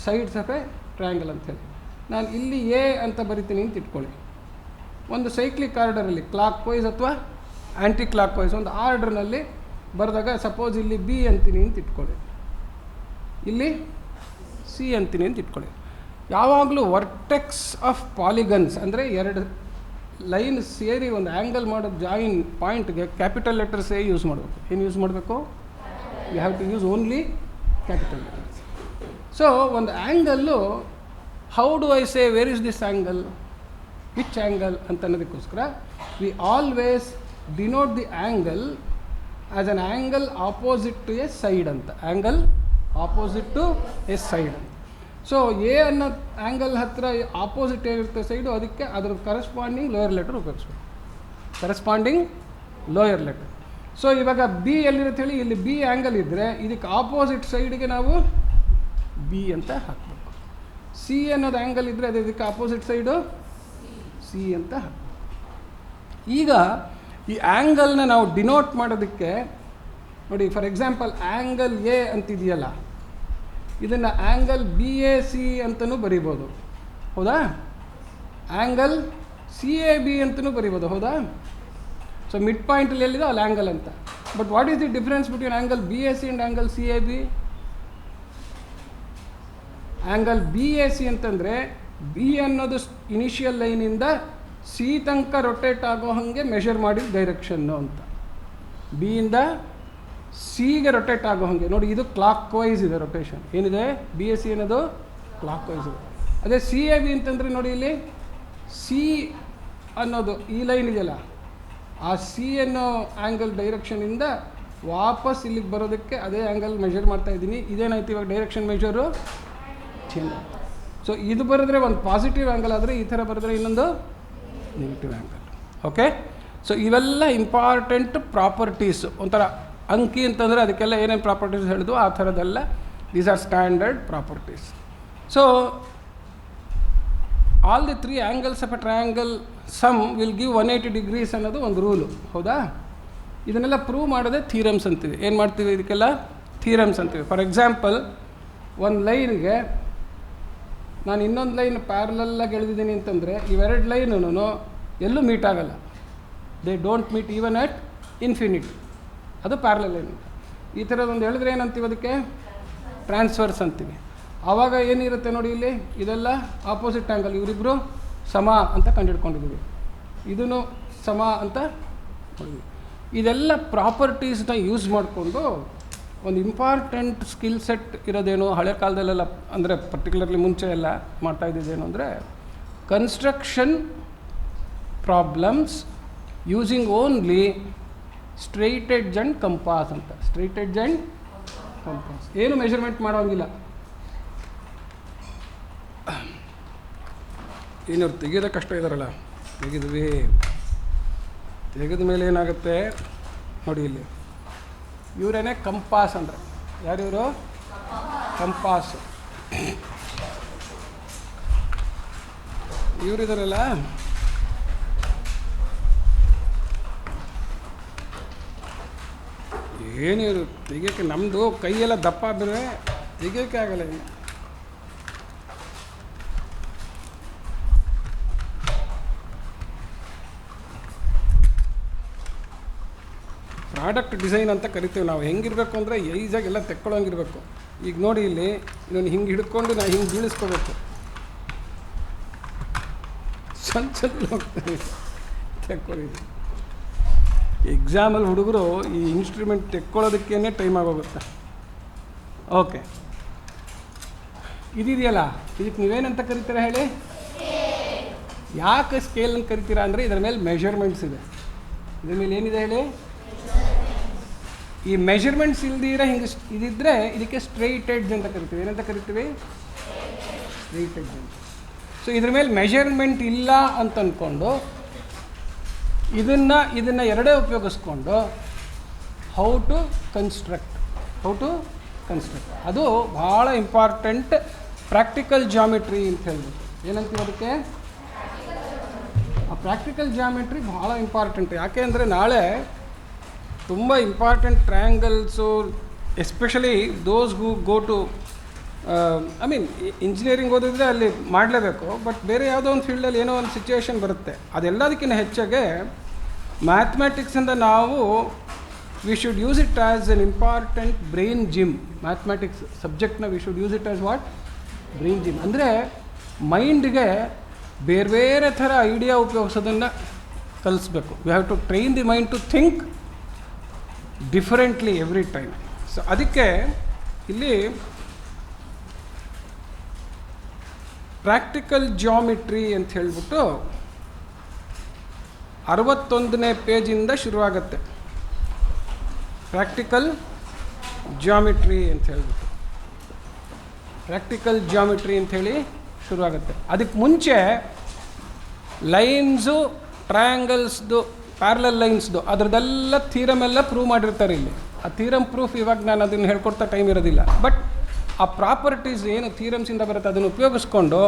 sides of a triangle ಅಂಥೇಳಿ. ನಾನು ಇಲ್ಲಿ A ಅಂತ ಬರಿತೀನಿ ಅಂತ ಇಟ್ಕೊಳ್ಳಿ. ಒಂದು ಸೈಕ್ಲಿಕ್ ಆರ್ಡರಲ್ಲಿ ಕ್ಲಾಕ್ ವೈಸ್ ಅಥವಾ ಆ್ಯಂಟಿ ಕ್ಲಾಕ್ ವೈಸ್ ಒಂದು ಆರ್ಡ್ರ್ನಲ್ಲಿ ಬರೆದಾಗ ಸಪೋಸ್ ಇಲ್ಲಿ ಬಿ ಅಂತೀನಿ ಅಂತ ಇಟ್ಕೊಳ್ಳಿ, ಇಲ್ಲಿ ಸಿ ಅಂತೀನಿ ಅಂತ ಇಟ್ಕೊಳ್ಳಿ. ಯಾವಾಗಲೂ ವರ್ಟೆಕ್ಸ್ ಆಫ್ ಪಾಲಿಗನ್ಸ್ ಅಂದರೆ 2 ಲೈನ್ ಸೇರಿ ಒಂದು ಆ್ಯಂಗಲ್ ಮಾಡೋದು ಜಾಯಿನ್ ಪಾಯಿಂಟ್ಗೆ ಕ್ಯಾಪಿಟಲ್ ಲೆಟರ್ಸ್ ಯೂಸ್ ಮಾಡಬೇಕು. ಏನು ಯೂಸ್ ಮಾಡಬೇಕು, you have to use only capital letters. So ಒಂದು ಆ್ಯಂಗಲ್ಲು how do I say where is this angle, which angle ಅಂತ ಅನ್ನೋದಕ್ಕೋಸ್ಕರ we always denote the angle as an angle opposite to a side ಅಂತ. Angle opposite to a side ಅಂತ. So A ಅನ್ನೋ angle ಹತ್ತಿರ opposite ಏನಿರುತ್ತೆ side, ಅದಕ್ಕೆ ಅದರ corresponding lower letter ಉಪಯೋಗಿಸ್ಬೇಕು. Corresponding lower letter. ಸೊ ಇವಾಗ ಬಿ ಎಲ್ಲಿರುತ್ತೆ ಹೇಳಿ, ಇಲ್ಲಿ ಬಿ ಆ್ಯಂಗಲ್ ಇದ್ದರೆ ಇದಕ್ಕೆ ಆಪೋಸಿಟ್ ಸೈಡ್ಗೆ ನಾವು ಬಿ ಅಂತ ಹಾಕಬೇಕು. ಸಿ ಅನ್ನೋದು ಆ್ಯಂಗಲ್ ಇದ್ದರೆ ಅದು ಇದಕ್ಕೆ ಆಪೋಸಿಟ್ ಸೈಡು ಸಿ ಅಂತ ಹಾಕಬೇಕು. ಈಗ ಈ ಆ್ಯಂಗಲ್ನ ನಾವು ಡಿನೋಟ್ ಮಾಡೋದಕ್ಕೆ ನೋಡಿ, ಫಾರ್ ಎಕ್ಸಾಂಪಲ್ ಆ್ಯಂಗಲ್ ಎ ಅಂತಿದೆಯಲ್ಲ, ಇದನ್ನು ಆ್ಯಂಗಲ್ ಬಿ ಎ ಸಿ ಅಂತಲೂ ಬರಿಬೋದು, ಹೌದಾ? ಆ್ಯಂಗಲ್ ಸಿ ಎ ಬಿ ಅಂತಲೂ ಬರಿಬೋದು, ಹೌದಾ? ಸೊ ಮಿಡ್ ಪಾಯಿಂಟಲ್ಲಿ ಎಲ್ಲಿದೆ ಅಲ್ಲಿ ಆ್ಯಂಗಲ್ ಅಂತ. But what is the difference between angle B A C and angle C A B? Angle B A C ಅಂತಂದರೆ ಬಿ ಅನ್ನೋದು ಇನಿಷಿಯಲ್ ಲೈನಿಂದ ಸಿ ತನಕ ರೊಟೇಟ್ ಆಗೋ ಹಾಗೆ ಮೆಷರ್ ಮಾಡಿದ ಡೈರೆಕ್ಷನ್ನು ಅಂತ. ಬಿಯಿಂದ ಸಿಗೆ ರೊಟೇಟ್ ಆಗೋ ಹಾಗೆ ನೋಡಿ, ಇದು ಕ್ಲಾಕ್ ವೈಸ್ ಇದೆ ರೊಟೇಷನ್. ಏನಿದೆ ಬಿ ಎಸ್ ಸಿ ಅನ್ನೋದು ಕ್ಲಾಕ್ ವೈಸ್ ಇದೆ. ಅದೇ ಸಿ ಎ ಬಿ ಅಂತಂದರೆ ನೋಡಿ, ಇಲ್ಲಿ ಸಿ ಅನ್ನೋದು ಈ ಲೈನ್ ಇದೆಯಲ್ಲ, ಆ ಸಿ ಅನ್ನೋ ಆ್ಯಂಗಲ್ ಡೈರೆಕ್ಷನಿಂದ ವಾಪಸ್ ಇಲ್ಲಿಗೆ ಬರೋದಕ್ಕೆ ಅದೇ ಆ್ಯಂಗಲ್ ಮೆಷರ್ ಮಾಡ್ತಾ ಇದ್ದೀನಿ. ಇದೇನಾಯ್ತು ಇವಾಗ ಡೈರೆಕ್ಷನ್ ಮೆಷರು ಚೇಂಜ್. ಸೊ ಇದು ಬರೆದ್ರೆ ಒಂದು ಪಾಸಿಟಿವ್ ಆ್ಯಂಗಲ್ ಆದರೆ, ಈ ಥರ ಬರೆದ್ರೆ ಇನ್ನೊಂದು ನೆಗೆಟಿವ್ ಆ್ಯಂಗಲ್. ಓಕೆ, ಸೊ ಇವೆಲ್ಲ ಇಂಪಾರ್ಟೆಂಟ್ ಪ್ರಾಪರ್ಟೀಸ್. ಒಂಥರ ಅಂಕಿ ಅಂತಂದರೆ ಅದಕ್ಕೆಲ್ಲ ಏನೇನು ಪ್ರಾಪರ್ಟೀಸ್ ಹೇಳಿದ್ವು ಆ ಥರದ್ದೆಲ್ಲ, these are standard properties. So all the 3 angles of a triangle sum will give 180 degrees ಅನ್ನೋದು ಒಂದು ರೂಲು, ಹೌದಾ? ಇದನ್ನೆಲ್ಲ ಪ್ರೂವ್ ಮಾಡೋದೇ ಥೀರಮ್ಸ್ ಅಂತೀವಿ. ಏನು ಮಾಡ್ತೀವಿ ಇದಕ್ಕೆಲ್ಲ? ಥೀರಮ್ಸ್ ಅಂತೀವಿ. ಫಾರ್ ಎಕ್ಸಾಂಪಲ್, ಒಂದು ಲೈನ್ಗೆ ನಾನು ಇನ್ನೊಂದು ಲೈನ್ ಪ್ಯಾರಲಲ್ಲಾಗಿ ಎಳೆದಿದ್ದೀನಿ ಅಂತಂದರೆ ಇವೆರಡು ಲೈನೂ ಎಲ್ಲೂ ಮೀಟ್ ಆಗಲ್ಲ. They don't meet even at infinity. ಅದು ಪ್ಯಾರಲಲ್ ಲೈನ್. ಈ ಥರದೊಂದು ಎಳೆದ್ರೆ ಏನಂತೀವಿ ಅದಕ್ಕೆ? ಟ್ರಾನ್ಸ್ಫರ್ಸ್ ಅಂತೀವಿ. ಆವಾಗ ಏನಿರುತ್ತೆ ನೋಡಿ, ಇಲ್ಲಿ ಇದೆಲ್ಲ ಆಪೋಸಿಟ್ ಆ್ಯಂಗಲ್, ಇವರಿಬ್ಬರು ಸಮ ಅಂತ ಕಂಡುಹಿಡ್ಕೊಂಡಿದ್ದೀವಿ, ಇದೂ ಸಮ ಅಂತ ನೋಡಿದ್ವಿ. ಇದೆಲ್ಲ ಪ್ರಾಪರ್ಟೀಸ್ನ ಯೂಸ್ ಮಾಡಿಕೊಂಡು ಒಂದು ಇಂಪಾರ್ಟೆಂಟ್ ಸ್ಕಿಲ್ ಸೆಟ್ ಇರೋದೇನು ಹಳೆ ಕಾಲದಲ್ಲೆಲ್ಲ, ಅಂದರೆ ಪರ್ಟಿಕ್ಯುಲರ್ಲಿ ಮುಂಚೆ ಎಲ್ಲ ಮಾಡ್ತಾ ಇದ್ದಿದ್ದೇನು ಅಂದರೆ construction problems using only straight edge and compass ಅಂತ. ಸ್ಟ್ರೈಟ್ ಎಡ್ಜ್ ಆ್ಯಂಡ್ ಕಂಪಾಸ್, ಏನು ಮೆಷರ್ಮೆಂಟ್ ಮಾಡೋಂಗಿಲ್ಲ. ಏನಿವ್ರು ತೆಗೆಯೋದೇ ಕಷ್ಟ ಇದ್ದಾರಲ್ಲ, ತೆಗೆದ್ವಿ. ತೆಗೆದ ಮೇಲೆ ಏನಾಗುತ್ತೆ ನೋಡಿ, ಇಲ್ಲಿ ಇವರೇನೆ ಕಂಪಾಸ್ ಅಂದರೆ. ಯಾರಿವರು? ಕಂಪಾಸು. ಇವರಿದಾರಲ್ಲ, ಏನಿವರು ತೆಗಿಯೋಕ್ಕೆ, ನಮ್ಮದು ಕೈಯೆಲ್ಲ ದಪ್ಪ ಆದರೆ ತೆಗಿಯೋಕ್ಕೆ ಆಗಲ್ಲ. ಪ್ರಾಡಕ್ಟ್ ಡಿಸೈನ್ ಅಂತ ಕರಿತೀವಿ ನಾವು. ಹೆಂಗಿರಬೇಕು ಅಂದರೆ ಈಸಾಗೆಲ್ಲ ತೆಕ್ಕೊಳ್ಳೋಂಗಿರಬೇಕು. ಈಗ ನೋಡಿ, ಇಲ್ಲಿ ಇದನ್ನು ಹಿಂಗೆ ಹಿಡ್ಕೊಂಡು ನಾನು ಹಿಂಗೆ ಬೀಳಿಸ್ಕೋಬೇಕು, ಸ್ವಲ್ಪ ಹೋಗ್ತೀನಿ ತೆಕ್ಕೊಳ್ಳಿ. ಎಕ್ಸಾಮಲ್ಲಿ ಹುಡುಗರು ಈ ಇನ್ಸ್ಟ್ರೂಮೆಂಟ್ ತೆಕ್ಕೊಳ್ಳೋದಕ್ಕೇ ಟೈಮ್ ಆಗೋಗುತ್ತೆ. ಓಕೆ, ಇದಿದೆಯಲ್ಲ, ಇದಕ್ಕೆ ನೀವೇನಂತ ಕರಿತೀರಾ ಹೇಳಿ? ಯಾಕೆ ಸ್ಕೇಲ್ ಅಂತ ಕರಿತೀರಾ ಅಂದರೆ ಇದರ ಮೇಲೆ ಮೆಷರ್ಮೆಂಟ್ಸ್ ಇದೆ. ಇದ್ರ ಮೇಲೆ ಏನಿದೆ ಹೇಳಿ? ಈ ಮೆಷರ್ಮೆಂಟ್ಸ್ ಇಲ್ದಿರ ಹಿಂಗೆ ಇದಿದ್ದರೆ ಇದಕ್ಕೆ ಸ್ಟ್ರೈಟ್ ಎಡ್ಜ್ ಅಂತ ಕರಿತೀವಿ. ಏನಂತ ಕರಿತೀವಿ? ಸ್ಟ್ರೈಟ್ ಎಡ್ಜ್ ಅಂತ. ಸೊ ಇದ್ರ ಮೇಲೆ ಮೆಷರ್ಮೆಂಟ್ ಇಲ್ಲ ಅಂತ ಅಂದ್ಕೊಂಡು ಇದನ್ನು ಎರಡೇ ಉಪಯೋಗಿಸ್ಕೊಂಡು ಹೌ ಟು ಕನ್ಸ್ಟ್ರಕ್ಟ್ ಅದು ಭಾಳ ಇಂಪಾರ್ಟೆಂಟ್. ಪ್ರಾಕ್ಟಿಕಲ್ ಜಾಮಿಟ್ರಿ ಅಂತ ಹೇಳ್ಬಿಟ್ಟು ಏನಂತೀವಿ ಅದಕ್ಕೆ? ಆ ಪ್ರಾಕ್ಟಿಕಲ್ ಜಾಮಿಟ್ರಿ ಭಾಳ ಇಂಪಾರ್ಟೆಂಟ್. ಯಾಕೆ ಅಂದರೆ ನಾಳೆ ತುಂಬ important triangles, especially those who go to engineering ಓದಿದ್ರೆ ಅಲ್ಲಿ ಮಾಡಲೇಬೇಕು. ಬಟ್ ಬೇರೆ ಯಾವುದೋ ಒಂದು ಫೀಲ್ಡಲ್ಲಿ ಏನೋ ಒಂದು ಸಿಚುವೇಶನ್ ಬರುತ್ತೆ. ಅದೆಲ್ಲದಕ್ಕಿಂತ ಹೆಚ್ಚಾಗೆ ಮ್ಯಾಥ್ಮೆಟಿಕ್ಸಿಂದ ನಾವು we should use it as an important brain gym. Mathematics ಸಬ್ಜೆಕ್ಟ್ನ we should use it as what? Brain gym. ಅಂದರೆ ಮೈಂಡ್ಗೆ ಬೇರೆ ಬೇರೆ ಥರ ಐಡಿಯಾ ಉಪಯೋಗಿಸೋದನ್ನು ಕಲಿಸ್ಬೇಕು. We have to train the mind to think differently every time. So ಅದಕ್ಕೆ ಇಲ್ಲಿ ಪ್ರಾಕ್ಟಿಕಲ್ ಜಾಮಿಟ್ರಿ ಅಂತ ಹೇಳಿಬಿಟ್ಟು 61ನೇ ಪೇಜಿಂದ ಶುರುವಾಗುತ್ತೆ. ಪ್ರಾಕ್ಟಿಕಲ್ ಜಾಮಿಟ್ರಿ ಅಂತ ಹೇಳ್ಬಿಟ್ಟು ಪ್ರಾಕ್ಟಿಕಲ್ ಜಾಮಿಟ್ರಿ ಅಂಥೇಳಿ ಶುರುವಾಗುತ್ತೆ. ಅದಕ್ಕೆ ಮುಂಚೆ ಲೈನ್ಸು, ಟ್ರಯಾಂಗಲ್ಸ್ದು, ಪ್ಯಾರಲಲ್ ಲೈನ್ಸ್ದು ಅದರದ್ದೆಲ್ಲ ಥೀರಮ್ ಎಲ್ಲ ಪ್ರೂವ್ ಮಾಡಿರ್ತಾರೆ ಇಲ್ಲಿ. ಆ ಥೀರಮ್ ಪ್ರೂಫ್ ಇವಾಗ ನಾನು ಅದನ್ನು ಹೇಳ್ಕೊಡ್ತಾ ಟೈಮ್ ಇರೋದಿಲ್ಲ. ಬಟ್ ಆ ಪ್ರಾಪರ್ಟೀಸ್ ಏನು ಥಿಯರಮ್ಸಿಂದ ಬರುತ್ತೆ ಅದನ್ನು ಉಪಯೋಗಿಸ್ಕೊಂಡು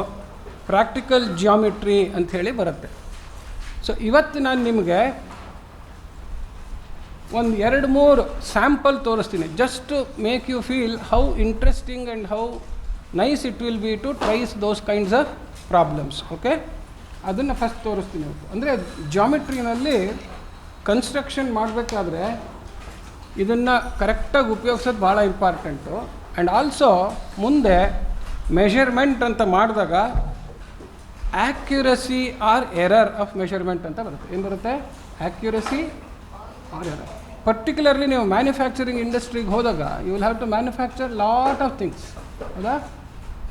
ಪ್ರಾಕ್ಟಿಕಲ್ ಜಿಯೋಮೆಟ್ರಿ ಅಂಥೇಳಿ ಬರುತ್ತೆ. ಸೊ ಇವತ್ತು ನಾನು ನಿಮಗೆ ಒಂದು 2-3 ಸ್ಯಾಂಪಲ್ ತೋರಿಸ್ತೀನಿ, just to make you feel how interesting and how nice it will be to tries those kinds of problems. Okay, ಅದನ್ನು ಫಸ್ಟ್ ತೋರಿಸ್ತೀನಿ. ಅಂದರೆ ಜಿಯೋಮೆಟ್ರಿನಲ್ಲಿ ಕನ್ಸ್ಟ್ರಕ್ಷನ್ ಮಾಡಬೇಕಾದ್ರೆ ಇದನ್ನು ಕರೆಕ್ಟಾಗಿ ಉಪಯೋಗಿಸೋದು ಭಾಳ ಇಂಪಾರ್ಟೆಂಟು. ಆ್ಯಂಡ್ ಆಲ್ಸೋ ಮುಂದೆ ಮೆಷರ್ಮೆಂಟ್ ಅಂತ ಮಾಡಿದಾಗ accuracy or error of measurement ಅಂತ ಬರುತ್ತೆ. ಏನು ಬರುತ್ತೆ? Accuracy or error. ಪರ್ಟಿಕ್ಯುಲರ್ಲಿ ನೀವು ಮ್ಯಾನುಫ್ಯಾಕ್ಚರಿಂಗ್ ಇಂಡಸ್ಟ್ರಿಗೆ ಹೋದಾಗ you will have to manufacture lot of things, ಹೌದಾ?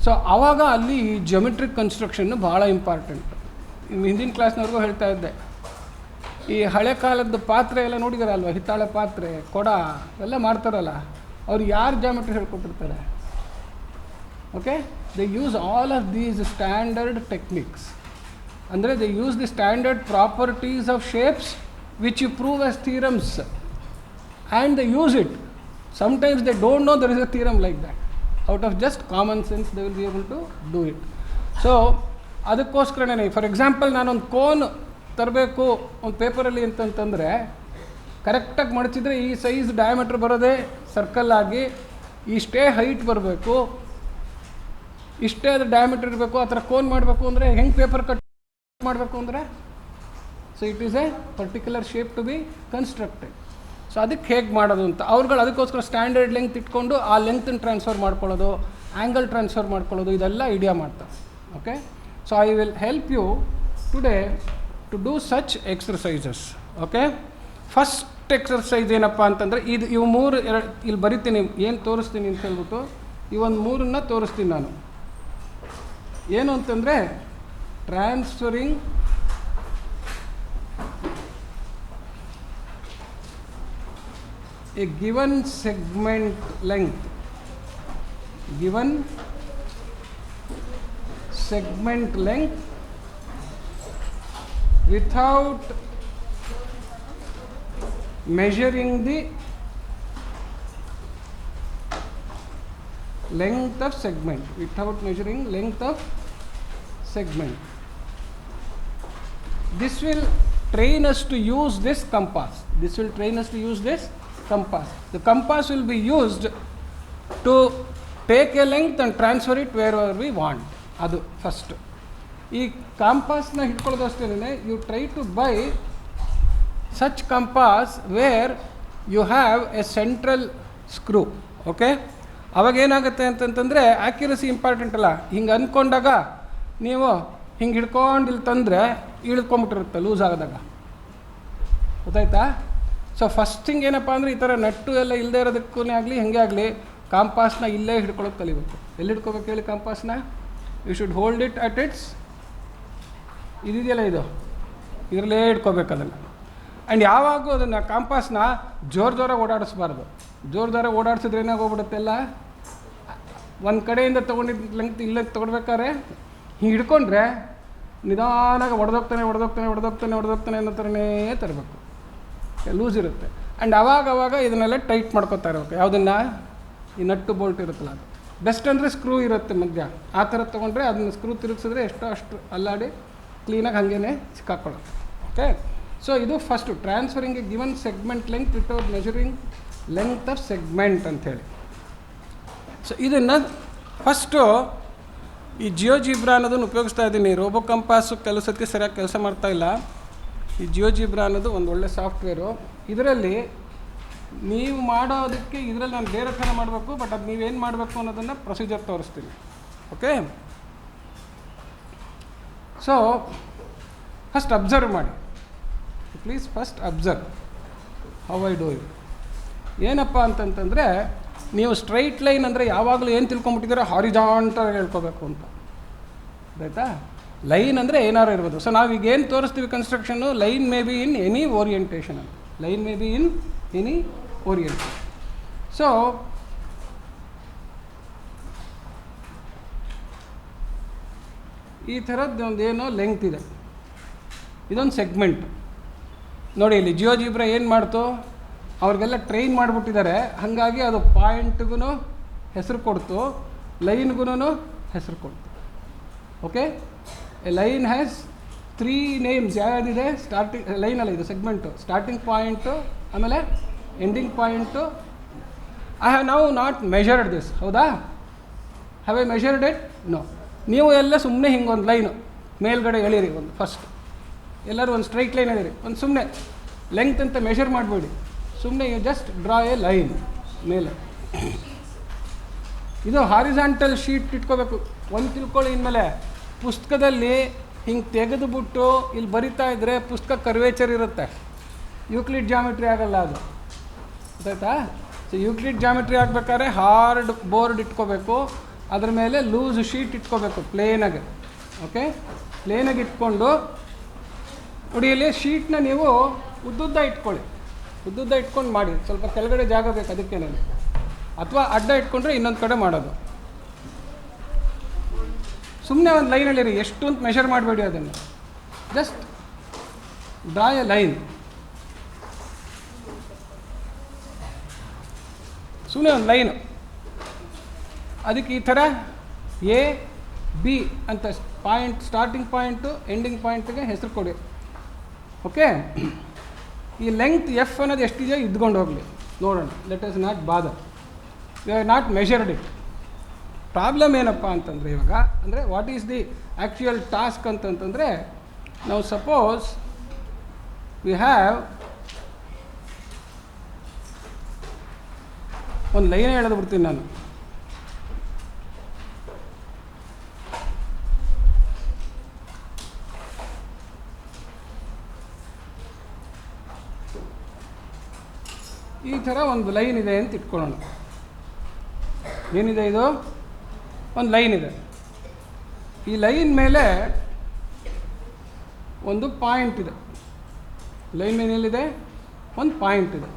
ಸೊ ಆವಾಗ ಅಲ್ಲಿ ಈ ಜಿಯೋಮೆಟ್ರಿಕ್ ಕನ್ಸ್ಟ್ರಕ್ಷನ್ನು ಭಾಳ ಇಂಪಾರ್ಟೆಂಟ್. ಹಿಂದಿನ ಕ್ಲಾಸ್ನವ್ರಿಗೂ ಹೇಳ್ತಾ ಇದ್ದೆ, ಈ ಹಳೆ ಕಾಲದ ಪಾತ್ರೆ ಎಲ್ಲ ನೋಡಿದಾರಲ್ವ, ಹಿತ್ತಾಳೆ ಪಾತ್ರೆ, ಕೊಡ ಎಲ್ಲ ಮಾಡ್ತಾರಲ್ಲ, ಅವ್ರು ಯಾರು ಜಿಯೋಮೆಟ್ರಿ ಹೇಳ್ಕೊಟ್ಟಿರ್ತಾರೆ? Okay, they use all of these standard techniques. ಅಂದರೆ they use the standard properties of shapes which you prove as theorems and they use it. Sometimes they don't know there is a theorem like that. Out of just common sense they will be able to do it. So ಅದಕ್ಕೋಸ್ಕರನೇ for example ನಾನೊಂದು cone ತರಬೇಕು ಒಂದು ಪೇಪರಲ್ಲಿ ಅಂತಂತಂದರೆ ಕರೆಕ್ಟಾಗಿ ಮಡಚಿದ್ರೆ ಈ size diameter ಬರೋದೇ circle ಆಗಿ, ಇಷ್ಟೇ ಹೈಟ್ ಬರಬೇಕು, ಇಷ್ಟೇ ಅದು ಡಯಾಮೀಟ್ರ್ ಇರಬೇಕು. ಆ ಥರ ಕೋನ್ ಮಾಡಬೇಕು ಅಂದರೆ ಹೆಂಗೆ ಪೇಪರ್ ಕಟ್ ಮಾಡಬೇಕು ಅಂದರೆ, so it is a particular shape to be constructed. So ಅದಕ್ಕೆ ಹೇಗೆ ಮಾಡೋದು ಅಂತ ಅವ್ರುಗಳು ಅದಕ್ಕೋಸ್ಕರ ಸ್ಟ್ಯಾಂಡರ್ಡ್ ಲೆಂತ್ ಇಟ್ಕೊಂಡು ಆ ಲೆಂತನ್ನು ಟ್ರಾನ್ಸ್ಫರ್ ಮಾಡ್ಕೊಳ್ಳೋದು, ಆ್ಯಂಗಲ್ ಟ್ರಾನ್ಸ್ಫರ್ ಮಾಡ್ಕೊಳ್ಳೋದು, ಇದೆಲ್ಲ ಐಡಿಯಾ ಮಾಡ್ತಾರೆ. Okay, so I will help you today to do such exercises. Okay, first exercise ಏನಪ್ಪ ಅಂತಂದರೆ ಇವು 3 ಇಲ್ಲಿ ಬರಿತೀನಿ, ಏನು ತೋರಿಸ್ತೀನಿ ಅಂತ ಹೇಳ್ಬಿಟ್ಟು ಇವೊಂದು 3 ತೋರಿಸ್ತೀನಿ ನಾನು. ಏನು ಅಂತಂದರೆ transferring a given segment length without measuring the length of segment, this will train us to use this compass. The compass will be used to take a length and transfer it wherever we want. ಅದು first. ಈ ಕಂಪಾಸ್ನ ಹಿಡ್ಕೊಳ್ಳೋದು ಅಷ್ಟೇ, you try to buy such compass where you have a central screw. Okay, ಅವಾಗ ಏನಾಗುತ್ತೆ ಅಂತಂತಂದರೆ accuracy important ಅಲ್ಲ. ಹಿಂಗೆ ಅಂದ್ಕೊಂಡಾಗ ನೀವು ಹಿಂಗೆ ಹಿಡ್ಕೊಂಡು ಇಲ್ಲಿ ತಂದರೆ ಇಳ್ಕೊಂಬಿಟ್ಟಿರುತ್ತೆ ಲೂಸ್ ಆಗೋದಾಗ, ಗೊತ್ತಾಯ್ತಾ? ಸೊ ಫಸ್ಟ್ ಥಿಂಗ್ ಏನಪ್ಪ ಅಂದರೆ ಈ ಥರ ನಟ್ಟು ಎಲ್ಲ ಇಲ್ಲದೆ ಇರೋದಕ್ಕೂ ಆಗಲಿ ಹೆಂಗೆ ಆಗಲಿ ಕಾಂಪಾಸ್ನ ಇಲ್ಲೇ ಹಿಡ್ಕೊಳ್ಳೋಕೆ ಕಲಿಬೇಕು. ಎಲ್ಲಿ ಹಿಡ್ಕೋಬೇಕು ಹೇಳಿ ಕಾಂಪಾಸ್ನ? You should hold it at its ಇದೆಯಲ್ಲ ಇದು, ಇದರಲ್ಲೇ ಹಿಡ್ಕೋಬೇಕು ಅದನ್ನು. ಆ್ಯಂಡ್ ಯಾವಾಗೂ ಅದನ್ನು ಕಾಂಪಾಸ್ನ ಜೋರಾಗಿ ಓಡಾಡಿಸ್ಬಾರ್ದು. ಜೋರಾಗಿ ಓಡಾಡಿಸಿದ್ರೆ ಏನಾಗೋಗ್ಬಿಡುತ್ತೆ, ಎಲ್ಲ ಒಂದು ಕಡೆಯಿಂದ ತೊಗೊಂಡಿದ್ದು ಲೆಂಗ್ತ್ ಇಲ್ಲೇ ತೊಗೊಳ್ಬೇಕಾದ್ರೆ ಹಿಂಗೆ ಹಿಡ್ಕೊಂಡ್ರೆ ನಿಧಾನಾಗಿ ಹೊಡೆದೋಗ್ತಾನೆ ಅನ್ನೋ ಥರನೇ ತರಬೇಕು, ಲೂಸ್ ಇರುತ್ತೆ. ಆ್ಯಂಡ್ ಅವಾಗ ಇದನ್ನೆಲ್ಲ ಟೈಟ್ ಮಾಡ್ಕೊತಾ ಇರಬೇಕು. ಯಾವುದನ್ನು? ಈ ನಟ್ಟು ಬೋಲ್ಟ್ ಇರುತ್ತಲ್ಲ ಅದು ಬೆಸ್ಟ್. ಅಂದರೆ ಸ್ಕ್ರೂ ಇರುತ್ತೆ ಮಧ್ಯ, ಆ ಥರ ತೊಗೊಂಡ್ರೆ ಅದನ್ನು ಸ್ಕ್ರೂ ತಿರುಗಿಸಿದ್ರೆ ಎಷ್ಟೋ ಅಷ್ಟು ಅಲ್ಲಾಡಿ ಕ್ಲೀನಾಗಿ ಹಾಗೇ ಸಿಕ್ಕಾಕೊಳ್ಳುತ್ತೆ. ಓಕೆ, ಸೊ ಇದು first transferring A given segment length without measuring length of segment ಅಂಥೇಳಿ. ಸೊ ಇದನ್ನು ಫಸ್ಟು ಈ ಜಿಯೋಜಿಬ್ರಾ ಅನ್ನೋದನ್ನು ಉಪಯೋಗಿಸ್ತಾ ಇದ್ದೀನಿ. ರೋಬೋ ಕಂಪಾಸು ಕೆಲವು ಸತಿ ಸರಿಯಾಗಿ ಕೆಲಸ ಮಾಡ್ತಾಯಿಲ್ಲ. ಈ ಜಿಯೋಜಿಬ್ರಾ ಅನ್ನೋದು ಒಂದು ಒಳ್ಳೆ ಸಾಫ್ಟ್ವೇರು. ಇದರಲ್ಲಿ ನೀವು ಮಾಡೋದಕ್ಕೆ ಇದರಲ್ಲಿ ನಾನು ಬೇರೆ ಥರ ಮಾಡಬೇಕು, ಬಟ್ ಅದು ನೀವೇನು ಮಾಡಬೇಕು ಅನ್ನೋದನ್ನು ಪ್ರೊಸೀಜರ್ ತೋರಿಸ್ತೀನಿ. ಓಕೆ, ಸೊ ಫಸ್ಟ್ ಅಬ್ಸರ್ವ್ ಮಾಡಿ please. First observe how I do it. ಏನಪ್ಪ ಅಂತಂತಂದರೆ ನೀವು ಸ್ಟ್ರೈಟ್ ಲೈನ್ ಅಂದರೆ ಯಾವಾಗಲೂ ಏನು ತಿಳ್ಕೊಂಬಿಟ್ಟಿದ್ದೀರೋ ಹಾರಿಜಾಂಟಲ್ ಹೇಳ್ಕೋಬೇಕು ಅಂತ, ಆಯಿತಾ? ಲೈನ್ ಅಂದರೆ ಏನಾರು ಇರ್ಬೋದು. ಸೊ ನಾವೀಗ ಏನು ತೋರಿಸ್ತೀವಿ construction, line may be in any orientation ಅಂತ. ಸೊ ಈ ಥರದ್ದು ಒಂದು ಏನೋ ಲೆಂಗ್ತ್ ಇದೆ, ಇದೊಂದು ಸೆಗ್ಮೆಂಟ್ ನೋಡಿ. ಇಲ್ಲಿ ಜಿಯೋಜಿಬ್ರಾ ಏನು ಮಾಡ್ತು, ಅವ್ರಿಗೆಲ್ಲ ಟ್ರೈನ್ ಮಾಡಿಬಿಟ್ಟಿದ್ದಾರೆ, ಹಾಗಾಗಿ ಅದು ಪಾಯಿಂಟ್ಗೂ ಹೆಸರು ಕೊಡ್ತು. ಲೈನ್ಗೂ ಹೆಸರು ಕೊಡ್ತೀವಿ. Okay, a line has 3 names. ಯಾವುದಿದೆ? ಸ್ಟಾರ್ಟಿಂಗ್ ಲೈನಲ್ಲ, ಇದು ಸೆಗ್ಮೆಂಟು. ಸ್ಟಾರ್ಟಿಂಗ್ ಪಾಯಿಂಟು, ಆಮೇಲೆ ending point. I have now not measured this. ಹೌದಾ? Have I measured it? No. ನೀವು ಎಲ್ಲ ಸುಮ್ಮನೆ ಹಿಂಗೊಂದು ಲೈನು ಮೇಲ್ಗಡೆ ಎಳೀರಿ. ಒಂದು ಫಸ್ಟ್ ಎಲ್ಲರೂ ಒಂದು ಸ್ಟ್ರೈಟ್ ಲೈನ್ ಎಳೀರಿ. ಒಂದು ಸುಮ್ಮನೆ ಲೆಂತ್ ಅಂತ ಮೆಷರ್ ಮಾಡಬೇಡಿ, ಸುಮ್ಮನೆ you just draw a line ಮೇಲೆ. ಇದು ಹಾರಿಜಾಂಟಲ್ ಶೀಟ್ ಇಟ್ಕೋಬೇಕು. ಒಂದು ತಿಳ್ಕೊಳ್ಳಿ, ಇನ್ಮೇಲೆ ಪುಸ್ತಕದಲ್ಲಿ ಹಿಂಗೆ ತೆಗೆದುಬಿಟ್ಟು ಇಲ್ಲಿ ಬರಿತಾ ಇದ್ದರೆ ಪುಸ್ತಕ ಕರ್ವೇಚರ್ ಇರುತ್ತೆ, ಯೂಕ್ಲಿಡ್ ಜಾಮೆಟ್ರಿ ಆಗಲ್ಲ ಅದು. ಗೊತ್ತಾಯ್ತಾ? ಸೊ ಯೂಕ್ಲಿಡ್ ಜಾಮೆಟ್ರಿ ಆಗಬೇಕಾದ್ರೆ ಹಾರ್ಡ್ ಬೋರ್ಡ್ ಇಟ್ಕೋಬೇಕು, ಅದ್ರ ಮೇಲೆ ಲೂಸ್ ಶೀಟ್ ಇಟ್ಕೋಬೇಕು ಪ್ಲೇನಾಗೆ. ಓಕೆ, ಪ್ಲೇನಾಗಿ ಇಟ್ಕೊಂಡು ನೋಡಿ, ಇಲ್ಲಿ ಶೀಟ್ನ ನೀವು ಉದ್ದುದ್ದ ಇಟ್ಕೊಳ್ಳಿ, ಉದ್ದುದ್ದ ಇಟ್ಕೊಂಡು ಮಾಡಿ. ಸ್ವಲ್ಪ ಕೆಳಗಡೆ ಜಾಗ ಬೇಕು ಅದಕ್ಕೇನೆ, ಅಥವಾ ಅಡ್ಡ ಇಟ್ಕೊಂಡ್ರೆ ಇನ್ನೊಂದು ಕಡೆ ಮಾಡೋದು. ಸುಮ್ಮನೆ ಒಂದು ಲೈನಲ್ಲಿರಿ, ಎಷ್ಟು ಅಂತ ಮೆಷರ್ ಮಾಡಬೇಡಿ ಅದನ್ನು. Just draw a line. ಸುಮ್ಮನೆ ಒಂದು ಲೈನು, ಅದಕ್ಕೆ ಈ ಥರ ಎ ಬಿ ಅಂತ ಪಾಯಿಂಟ್, ಸ್ಟಾರ್ಟಿಂಗ್ ಪಾಯಿಂಟು ಎಂಡಿಂಗ್ ಪಾಯಿಂಟಿಗೆ ಹೆಸರು ಕೊಡಿ. ಓಕೆ, ಈ ಲೆಂತ್ ಎಫ್ ಅನ್ನೋದು ಎಷ್ಟಿದೆಯೋ ಇದ್ಕೊಂಡು ಹೋಗಲಿ, ನೋಡೋಣ. Let us not bother, we are not measured it. Problem ಏನಪ್ಪ ಅಂತಂದರೆ ಇವಾಗ, ಅಂದರೆ what is the actual task ಅಂತಂತಂದರೆ, ನಾವು ಸಪೋಸ್ ವಿ ಹ್ಯಾವ್ ಒಂದು ಲೈನ್ ಹೇಳೋದು ಬಿಡ್ತೀನಿ ನಾನು. ಈ ಥರ ಒಂದು ಲೈನ್ ಇದೆ ಅಂತ ಇಟ್ಕೊಳ್ಳೋಣ. ಏನಿದೆ ಇದು? ಒಂದು ಲೈನ್ ಇದೆ. ಈ ಲೈನ್ ಮೇಲೆ ಒಂದು ಪಾಯಿಂಟ್ ಇದೆ. ಲೈನ್ ಮೇಲೆ ಎಲ್ಲಿದೆ? ಒಂದು ಪಾಯಿಂಟ್ ಇದೆ.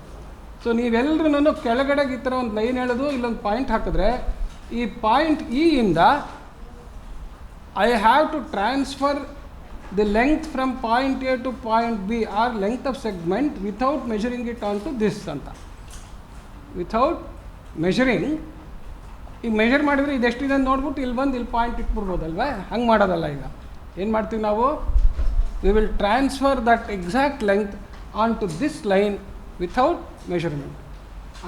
ಸೊ ನೀವೆಲ್ಲರೂ ಕೆಳಗಡೆಗೆ ಈ ಥರ ಒಂದು ಲೈನ್ ಹೇಳೋದು, ಇಲ್ಲೊಂದು ಪಾಯಿಂಟ್ ಹಾಕಿದ್ರೆ, ಈ ಪಾಯಿಂಟ್ ಇ ಇಂದ I have to transfer the length from point A to point B or length of segment without measuring it on to this ಅಂತ. ವಿಥೌಟ್ ಮೆಷರಿಂಗ್, ಈಗ ಮೆಷರ್ ಮಾಡಿದರೆ ಇದೆಷ್ಟಿದೆ ಅಂತ ನೋಡ್ಬಿಟ್ಟು ಇಲ್ಲಿ ಬಂದು ಇಲ್ಲಿ ಪಾಯಿಂಟ್ ಇಟ್ಬಿಡ್ಬೋದಲ್ವ? ಹಂಗೆ ಮಾಡೋದಲ್ಲ. ಈಗ ಏನು ಮಾಡ್ತೀವಿ ನಾವು? We will transfer that exact length on to this line without measurement.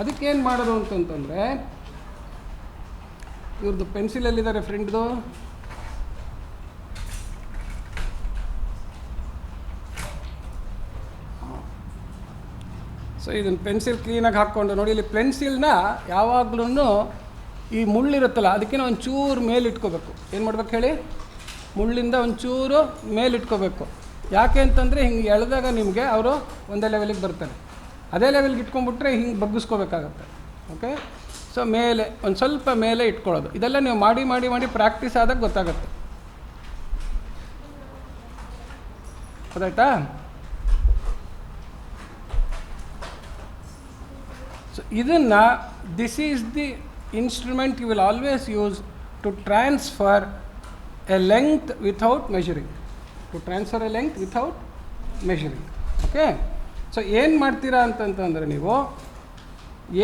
ಅದಕ್ಕೇನು ಮಾಡೋದು ಅಂತಂತಂದರೆ, ಇವ್ರದ್ದು ಪೆನ್ಸಿಲಲ್ಲಿದ್ದಾರೆ ಫ್ರೆಂಡ್ದು, ಸೊ ಇದನ್ನು ಪೆನ್ಸಿಲ್ ಕ್ಲೀನಾಗಿ ಹಾಕ್ಕೊಂಡು ನೋಡಿ. ಇಲ್ಲಿ ಪೆನ್ಸಿಲ್ನ ಯಾವಾಗಲೂ ಈ ಮುಳ್ಳಿರುತ್ತಲ್ಲ ಅದಕ್ಕಿಂತ ಒಂಚೂರು ಮೇಲಿಟ್ಕೋಬೇಕು. ಏನು ಮಾಡ್ಬೇಕು ಹೇಳಿ? ಮುಳ್ಳಿಂದ ಒಂಚೂರು ಮೇಲಿಟ್ಕೋಬೇಕು. ಯಾಕೆ ಅಂತಂದರೆ ಹಿಂಗೆ ಎಳೆದಾಗ ನಿಮಗೆ ಅವರು ಒಂದೇ ಲೆವೆಲಿಗೆ ಬರ್ತಾರೆ. ಅದೇ ಲೆವೆಲ್ಗೆ ಇಟ್ಕೊಂಡ್ಬಿಟ್ರೆ ಹಿಂಗೆ ಬಗ್ಗಿಸ್ಕೋಬೇಕಾಗತ್ತೆ. ಓಕೆ, ಸೊ ಮೇಲೆ ಒಂದು ಸ್ವಲ್ಪ ಮೇಲೆ ಇಟ್ಕೊಳ್ಳೋದು. ಇದೆಲ್ಲ ನೀವು ಮಾಡಿ ಮಾಡಿ ಮಾಡಿ ಪ್ರಾಕ್ಟೀಸ್ ಆದಾಗ ಗೊತ್ತಾಗುತ್ತೆ. ಗೊತ್ತಾಯ್ತಾ? ಸೊ ಇದನ್ನು, this is the instrument you will always use to transfer a length without measuring. To transfer a length without measuring. Okay, so ಏನು ಮಾಡ್ತೀರಾ ಅಂತಂತಂದರೆ, ನೀವು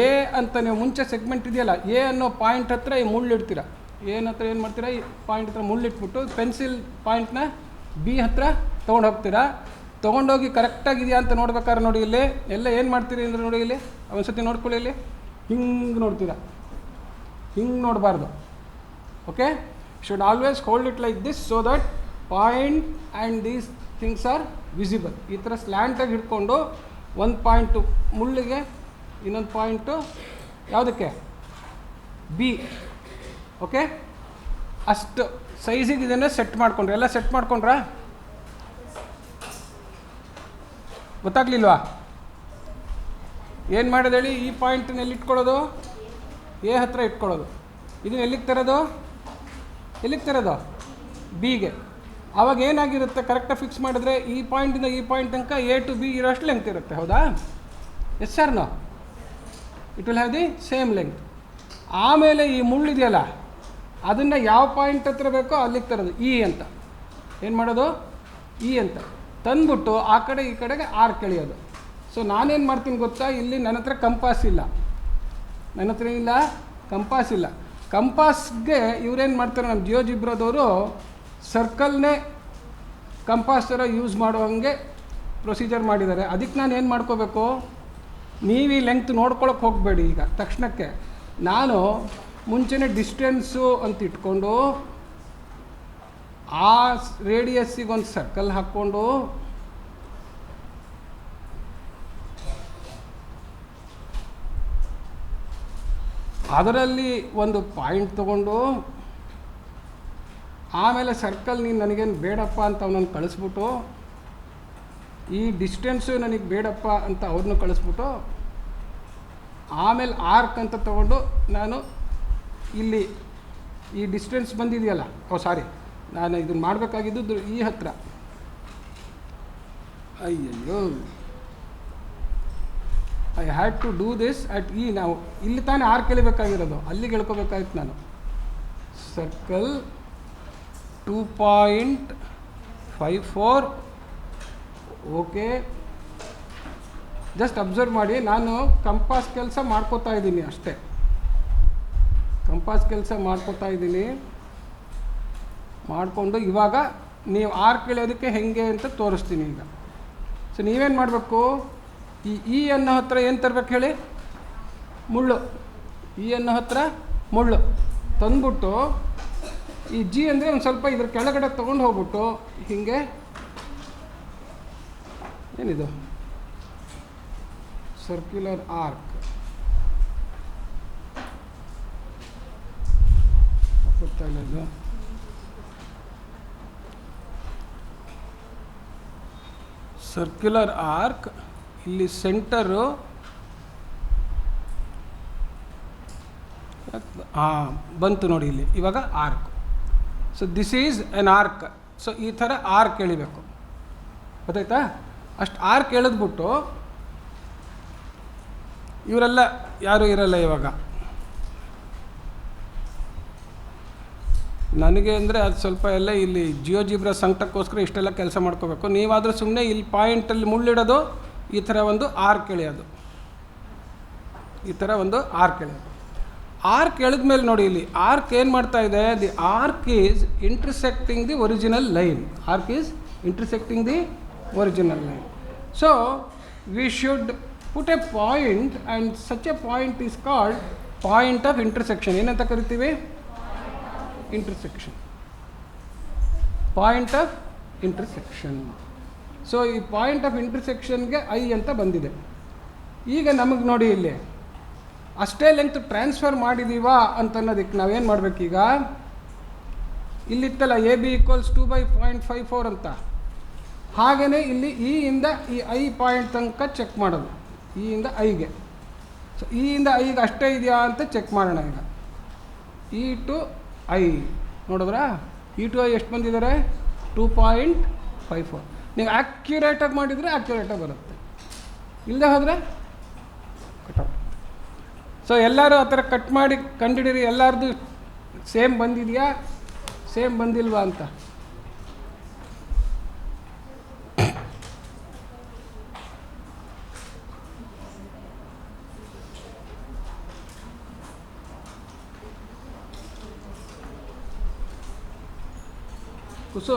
ಎ ಅಂತ ನೀವು ಮುಂಚೆ ಸೆಗ್ಮೆಂಟ್ ಇದೆಯಲ್ಲ, ಎ ಅನ್ನೋ ಪಾಯಿಂಟ್ ಹತ್ರ ಈ ಮುಳ್ಳಿಡ್ತೀರ. ಏನು ಹತ್ರ ಏನು ಮಾಡ್ತೀರಾ? ಈ ಪಾಯಿಂಟ್ ಹತ್ರ ಮುಳ್ಳಿಟ್ಬಿಟ್ಟು ಪೆನ್ಸಿಲ್ ಪಾಯಿಂಟ್ನ ಬಿ ಹತ್ರ ತೊಗೊಂಡು ಹೋಗ್ತೀರಾ. ತೊಗೊಂಡೋಗಿ ಕರೆಕ್ಟಾಗಿದೆಯಾ ಅಂತ ನೋಡ್ಬೇಕಾದ್ರೆ ನೋಡಿ, ಇಲ್ಲಿ ಎಲ್ಲ ಏನು ಮಾಡ್ತೀರಿ ಅಂದರೆ ನೋಡಿ, ಇಲ್ಲಿ ಒಂದು ಸತಿ ನೋಡ್ಕೊಳ್ಳಿ. ಇಲ್ಲಿ ಹಿಂಗೆ ನೋಡ್ತೀರಾ, ಹಿಂಗೆ ನೋಡಬಾರ್ದು. Okay, should always hold it like this so that point and these things are visible. ಈ ಥರ ಸ್ಲ್ಯಾಂಟಾಗಿ ಹಿಡ್ಕೊಂಡು ಒಂದು ಪಾಯಿಂಟು ಮುಳ್ಳಿಗೆ, ಇನ್ನೊಂದು ಪಾಯಿಂಟು ಯಾವುದಕ್ಕೆ? ಬಿ. ಓಕೆ, ಅಷ್ಟು ಸೈಜಿಗೆ ಇದನ್ನು ಸೆಟ್ ಮಾಡಿಕೊಂಡ್ರೆ, ಎಲ್ಲ ಸೆಟ್ ಮಾಡ್ಕೊಂಡ್ರಾ? ಗೊತ್ತಾಗ್ಲಿಲ್ವಾ? ಏನು ಮಾಡೋದು ಹೇಳಿ? ಈ ಪಾಯಿಂಟನ್ನ ಎಲ್ಲಿ ಇಟ್ಕೊಳ್ಳೋದು? ಎ ಹತ್ರ ಇಟ್ಕೊಳ್ಳೋದು. ಇದನ್ನ ಎಲ್ಲಿಗೆ ತರೋದು? ಎಲ್ಲಿಗೆ ತರೋದು? ಬಿಗೆ. ಆವಾಗ ಏನಾಗಿರುತ್ತೆ? ಕರೆಕ್ಟಾಗಿ ಫಿಕ್ಸ್ ಮಾಡಿದ್ರೆ ಈ ಪಾಯಿಂಟಿಂದ ಈ ಪಾಯಿಂಟ್ ತನಕ ಎ ಟು ಬಿ ಇರೋಷ್ಟು ಲೆಂತ್ ಇರುತ್ತೆ. ಹೌದಾ? Yes sir, no, it will have the same length. ಆಮೇಲೆ ಈ ಮುಳ್ಳಿದೆಯಲ್ಲ, ಅದನ್ನು ಯಾವ ಪಾಯಿಂಟ್ ಹತ್ರ ಬೇಕೋ ಅಲ್ಲಿಗೆ ತರೋದು. ಇ ಅಂತ ಏನು ಮಾಡೋದು? ಇ ಅಂತ ತಂದ್ಬಿಟ್ಟು ಆ ಕಡೆ ಈ ಕಡೆಗೆ ಆರ್ ಕೆಳೆಯೋದು. ಸೊ ನಾನೇನು ಮಾಡ್ತೀನಿ ಗೊತ್ತಾ? ಇಲ್ಲಿ ನನ್ನ ಹತ್ರ ಕಂಪಾಸ್ ಇಲ್ಲ, ನನ್ನ ಹತ್ರ ಇಲ್ಲ ಕಂಪಾಸ್ ಇಲ್ಲ. ಕಂಪಾಸ್ಗೆ ಇವರೇನು ಮಾಡ್ತಾರೆ, ನಮ್ಮ ಜಿಯೋಜಿಬ್ರದವರು ಸರ್ಕಲ್ನೇ ಕಂಪಾಸ್ ಥರ ಯೂಸ್ ಮಾಡುವಂಗೆ ಪ್ರೊಸೀಜರ್ ಮಾಡಿದ್ದಾರೆ. ಅದಕ್ಕೆ ನಾನು ಏನು ಮಾಡ್ಕೋಬೇಕು, ನೀವು ಈ ಲೆಂಗ್ತ್ ನೋಡ್ಕೊಳಕ್ಕೆ ಹೋಗಬೇಡಿ. ಈಗ ತಕ್ಷಣಕ್ಕೆ ನಾನು ಮುಂಚೆನೇ ಡಿಸ್ಟೆನ್ಸು ಅಂತ ಇಟ್ಕೊಂಡು ಆ ರೇಡಿಯಸ್ಸಿಗೆ ಒಂದು ಸರ್ಕಲ್ ಹಾಕ್ಕೊಂಡು ಅದರಲ್ಲಿ ಒಂದು ಪಾಯಿಂಟ್ ತೊಗೊಂಡು ಆಮೇಲೆ ಸರ್ಕಲ್ ನೀನು ನನಗೇನು ಬೇಡಪ್ಪ ಅಂತ ಅವನನ್ನು ಕಳಿಸ್ಬಿಟ್ಟು ಈ ಡಿಸ್ಟೆನ್ಸು ನನಗೆ ಬೇಡಪ್ಪ ಅಂತ ಅವ್ರನ್ನೂ ಕಳಿಸ್ಬಿಟ್ಟು ಆಮೇಲೆ ಆರ್ಕ್ ಅಂತ ತೊಗೊಂಡು ನಾನು ಇಲ್ಲಿ ಈ ಡಿಸ್ಟೆನ್ಸ್ ಬಂದಿದೆಯಲ್ಲ, ಸಾರಿ ನಾನು ಇದನ್ನು ಮಾಡಬೇಕಾಗಿದ್ದು ಈ ಹತ್ರ, ಅಯ್ಯಯ್ಯೋ I had to do this at E, ನಾವು ಇಲ್ಲಿ ತಾನೇ ಆರ್ಕ್ ಎಳಿಬೇಕಾಗಿರೋದು, ಅಲ್ಲಿಗೆ ಎಳ್ಕೋಬೇಕಾಯ್ತು ನಾನು. Circle 2.54, okay. ಜಸ್ಟ್ ಅಬ್ಸರ್ವ್ ಮಾಡಿ, ನಾನು ಕಂಪಾಸ್ ಕೆಲಸ ಮಾಡ್ಕೋತಾ ಇದ್ದೀನಿ ಅಷ್ಟೇ, ಕಂಪಾಸ್ ಕೆಲಸ ಮಾಡ್ಕೋತಾ ಇದ್ದೀನಿ. ಮಾಡಿಕೊಂಡು ಇವಾಗ ನೀವು ಆರ್ಕ್ ಎಳೆಯೋದಕ್ಕೆ ಹೆಂಗೆ ಅಂತ ತೋರಿಸ್ತೀನಿ ಈಗ. ಸೊ ನೀವೇನು ಮಾಡಬೇಕು, ಈ ಅನ್ನೋ ಹತ್ರ ಏನು ತರಬೇಕು ಹೇಳಿ, ಮುಳ್ಳು. ಈ ಅನ್ನೋ ಹತ್ರ ಮುಳ್ಳು ತಂದ್ಬಿಟ್ಟು ಈ ಜಿ ಅಂದರೆ ಒಂದು ಸ್ವಲ್ಪ ಇದ್ರ ಕೆಳಗಡೆ ತೊಗೊಂಡು ಹೋಗ್ಬಿಟ್ಟು ಹೀಗೆ, ಏನಿದು ಸರ್ಕ್ಯುಲರ್ ಆರ್ಕ್ ಗೊತ್ತಾಗಲ್ಲ, ಇದು ಸರ್ಕ್ಯುಲರ್ ಆರ್ಕ್. ಇಲ್ಲಿ ಸೆಂಟರು ಬಂತು ನೋಡಿ ಇಲ್ಲಿ, ಇವಾಗ arc. So this is an arc. So ಈ ಥರ ಆರ್ಕ್ ಎಳಿಬೇಕು, ಗೊತ್ತಾಯ್ತಾ? ಅಷ್ಟು ಆರ್ಕ್ ಎಳೆದ್ಬಿಟ್ಟು ಇವರೆಲ್ಲ ಯಾರೂ ಇರಲ್ಲ ಇವಾಗ ನನಗೆ ಅಂದರೆ ಅದು ಸ್ವಲ್ಪ ಎಲ್ಲ ಇಲ್ಲಿ ಜಿಯೋಜಿಬ್ರ ಸಂಕಟಕ್ಕೋಸ್ಕರ ಇಷ್ಟೆಲ್ಲ ಕೆಲಸ ಮಾಡ್ಕೋಬೇಕು. ನೀವಾದರೂ ಸುಮ್ಮನೆ ಇಲ್ಲಿ ಪಾಯಿಂಟಲ್ಲಿ ಮುಳ್ಳಿಡೋದು, ಈ ಥರ ಒಂದು ಆರ್ಕ್ ಎಳೆಯೋದು, ಈ ಥರ ಒಂದು ಆರ್ಕ್ ಎಳೆಯೋದು. ಆರ್ಕ್ ಎಳೆದ ಮೇಲೆ ನೋಡಿ ಇಲ್ಲಿ ಆರ್ಕ್ ಏನು ಮಾಡ್ತಾ ಇದೆ, the arc is intersecting the original line. Arc is intersecting the original line. So we should put a point and such a point is called point of intersection. ಏನಂತ ಕರಿತೀವಿ? Intersection, point of intersection. So ಈ point of ಇಂಟರ್ಸೆಕ್ಷನ್ಗೆ I ಅಂತ ಬಂದಿದೆ. ಈಗ ನಮಗೆ ನೋಡಿ ಇಲ್ಲಿ ಅಷ್ಟೇ ಲೆಂತ್ ಟ್ರಾನ್ಸ್ಫರ್ ಮಾಡಿದ್ದೀವಾ ಅಂತ ಅನ್ನೋದಕ್ಕೆ ನಾವೇನು ಮಾಡಬೇಕೀಗ, ಇಲ್ಲಿತ್ತಲ್ಲ ಎ ಬಿ ಈಕ್ವಲ್ಸ್ 2/0.54 ಅಂತ, ಹಾಗೆಯೇ ಇಲ್ಲಿ ಇ ಇಂದ ಈ ಐ ಪಾಯಿಂಟ್ ತನಕ ಚೆಕ್ ಮಾಡೋದು, ಇ ಇಂದ ಐಗೆ. ಸೊ ಇ ಇಂದ ಐಗೆ ಅಷ್ಟೇ ಇದೆಯಾ ಅಂತ ಚೆಕ್ ಮಾಡೋಣ. ಈಗ ಇ ಟು ಐ ನೋಡಿದ್ರಾ, ಇ ಟು ಐ ಎಷ್ಟು ಬಂದಿದ್ದಾರೆ? 2.54. ನೀವು ಆ್ಯಕ್ಯುರೇಟಾಗಿ ಮಾಡಿದರೆ ಆ್ಯಕ್ಯುರೇಟಾಗಿ ಬರುತ್ತೆ, ಇಲ್ಲದೆ ಹೋದರೆ ಕಟ್. ಸೊ ಎಲ್ಲರೂ ಆ ಥರ ಕಟ್ ಮಾಡಿ ಕಂಡುಹಿಡಿರಿ, ಎಲ್ಲರದು ಸೇಮ್ ಬಂದಿದೆಯಾ ಸೇಮ್ ಬಂದಿಲ್ವಾ ಅಂತ. ಕುಸು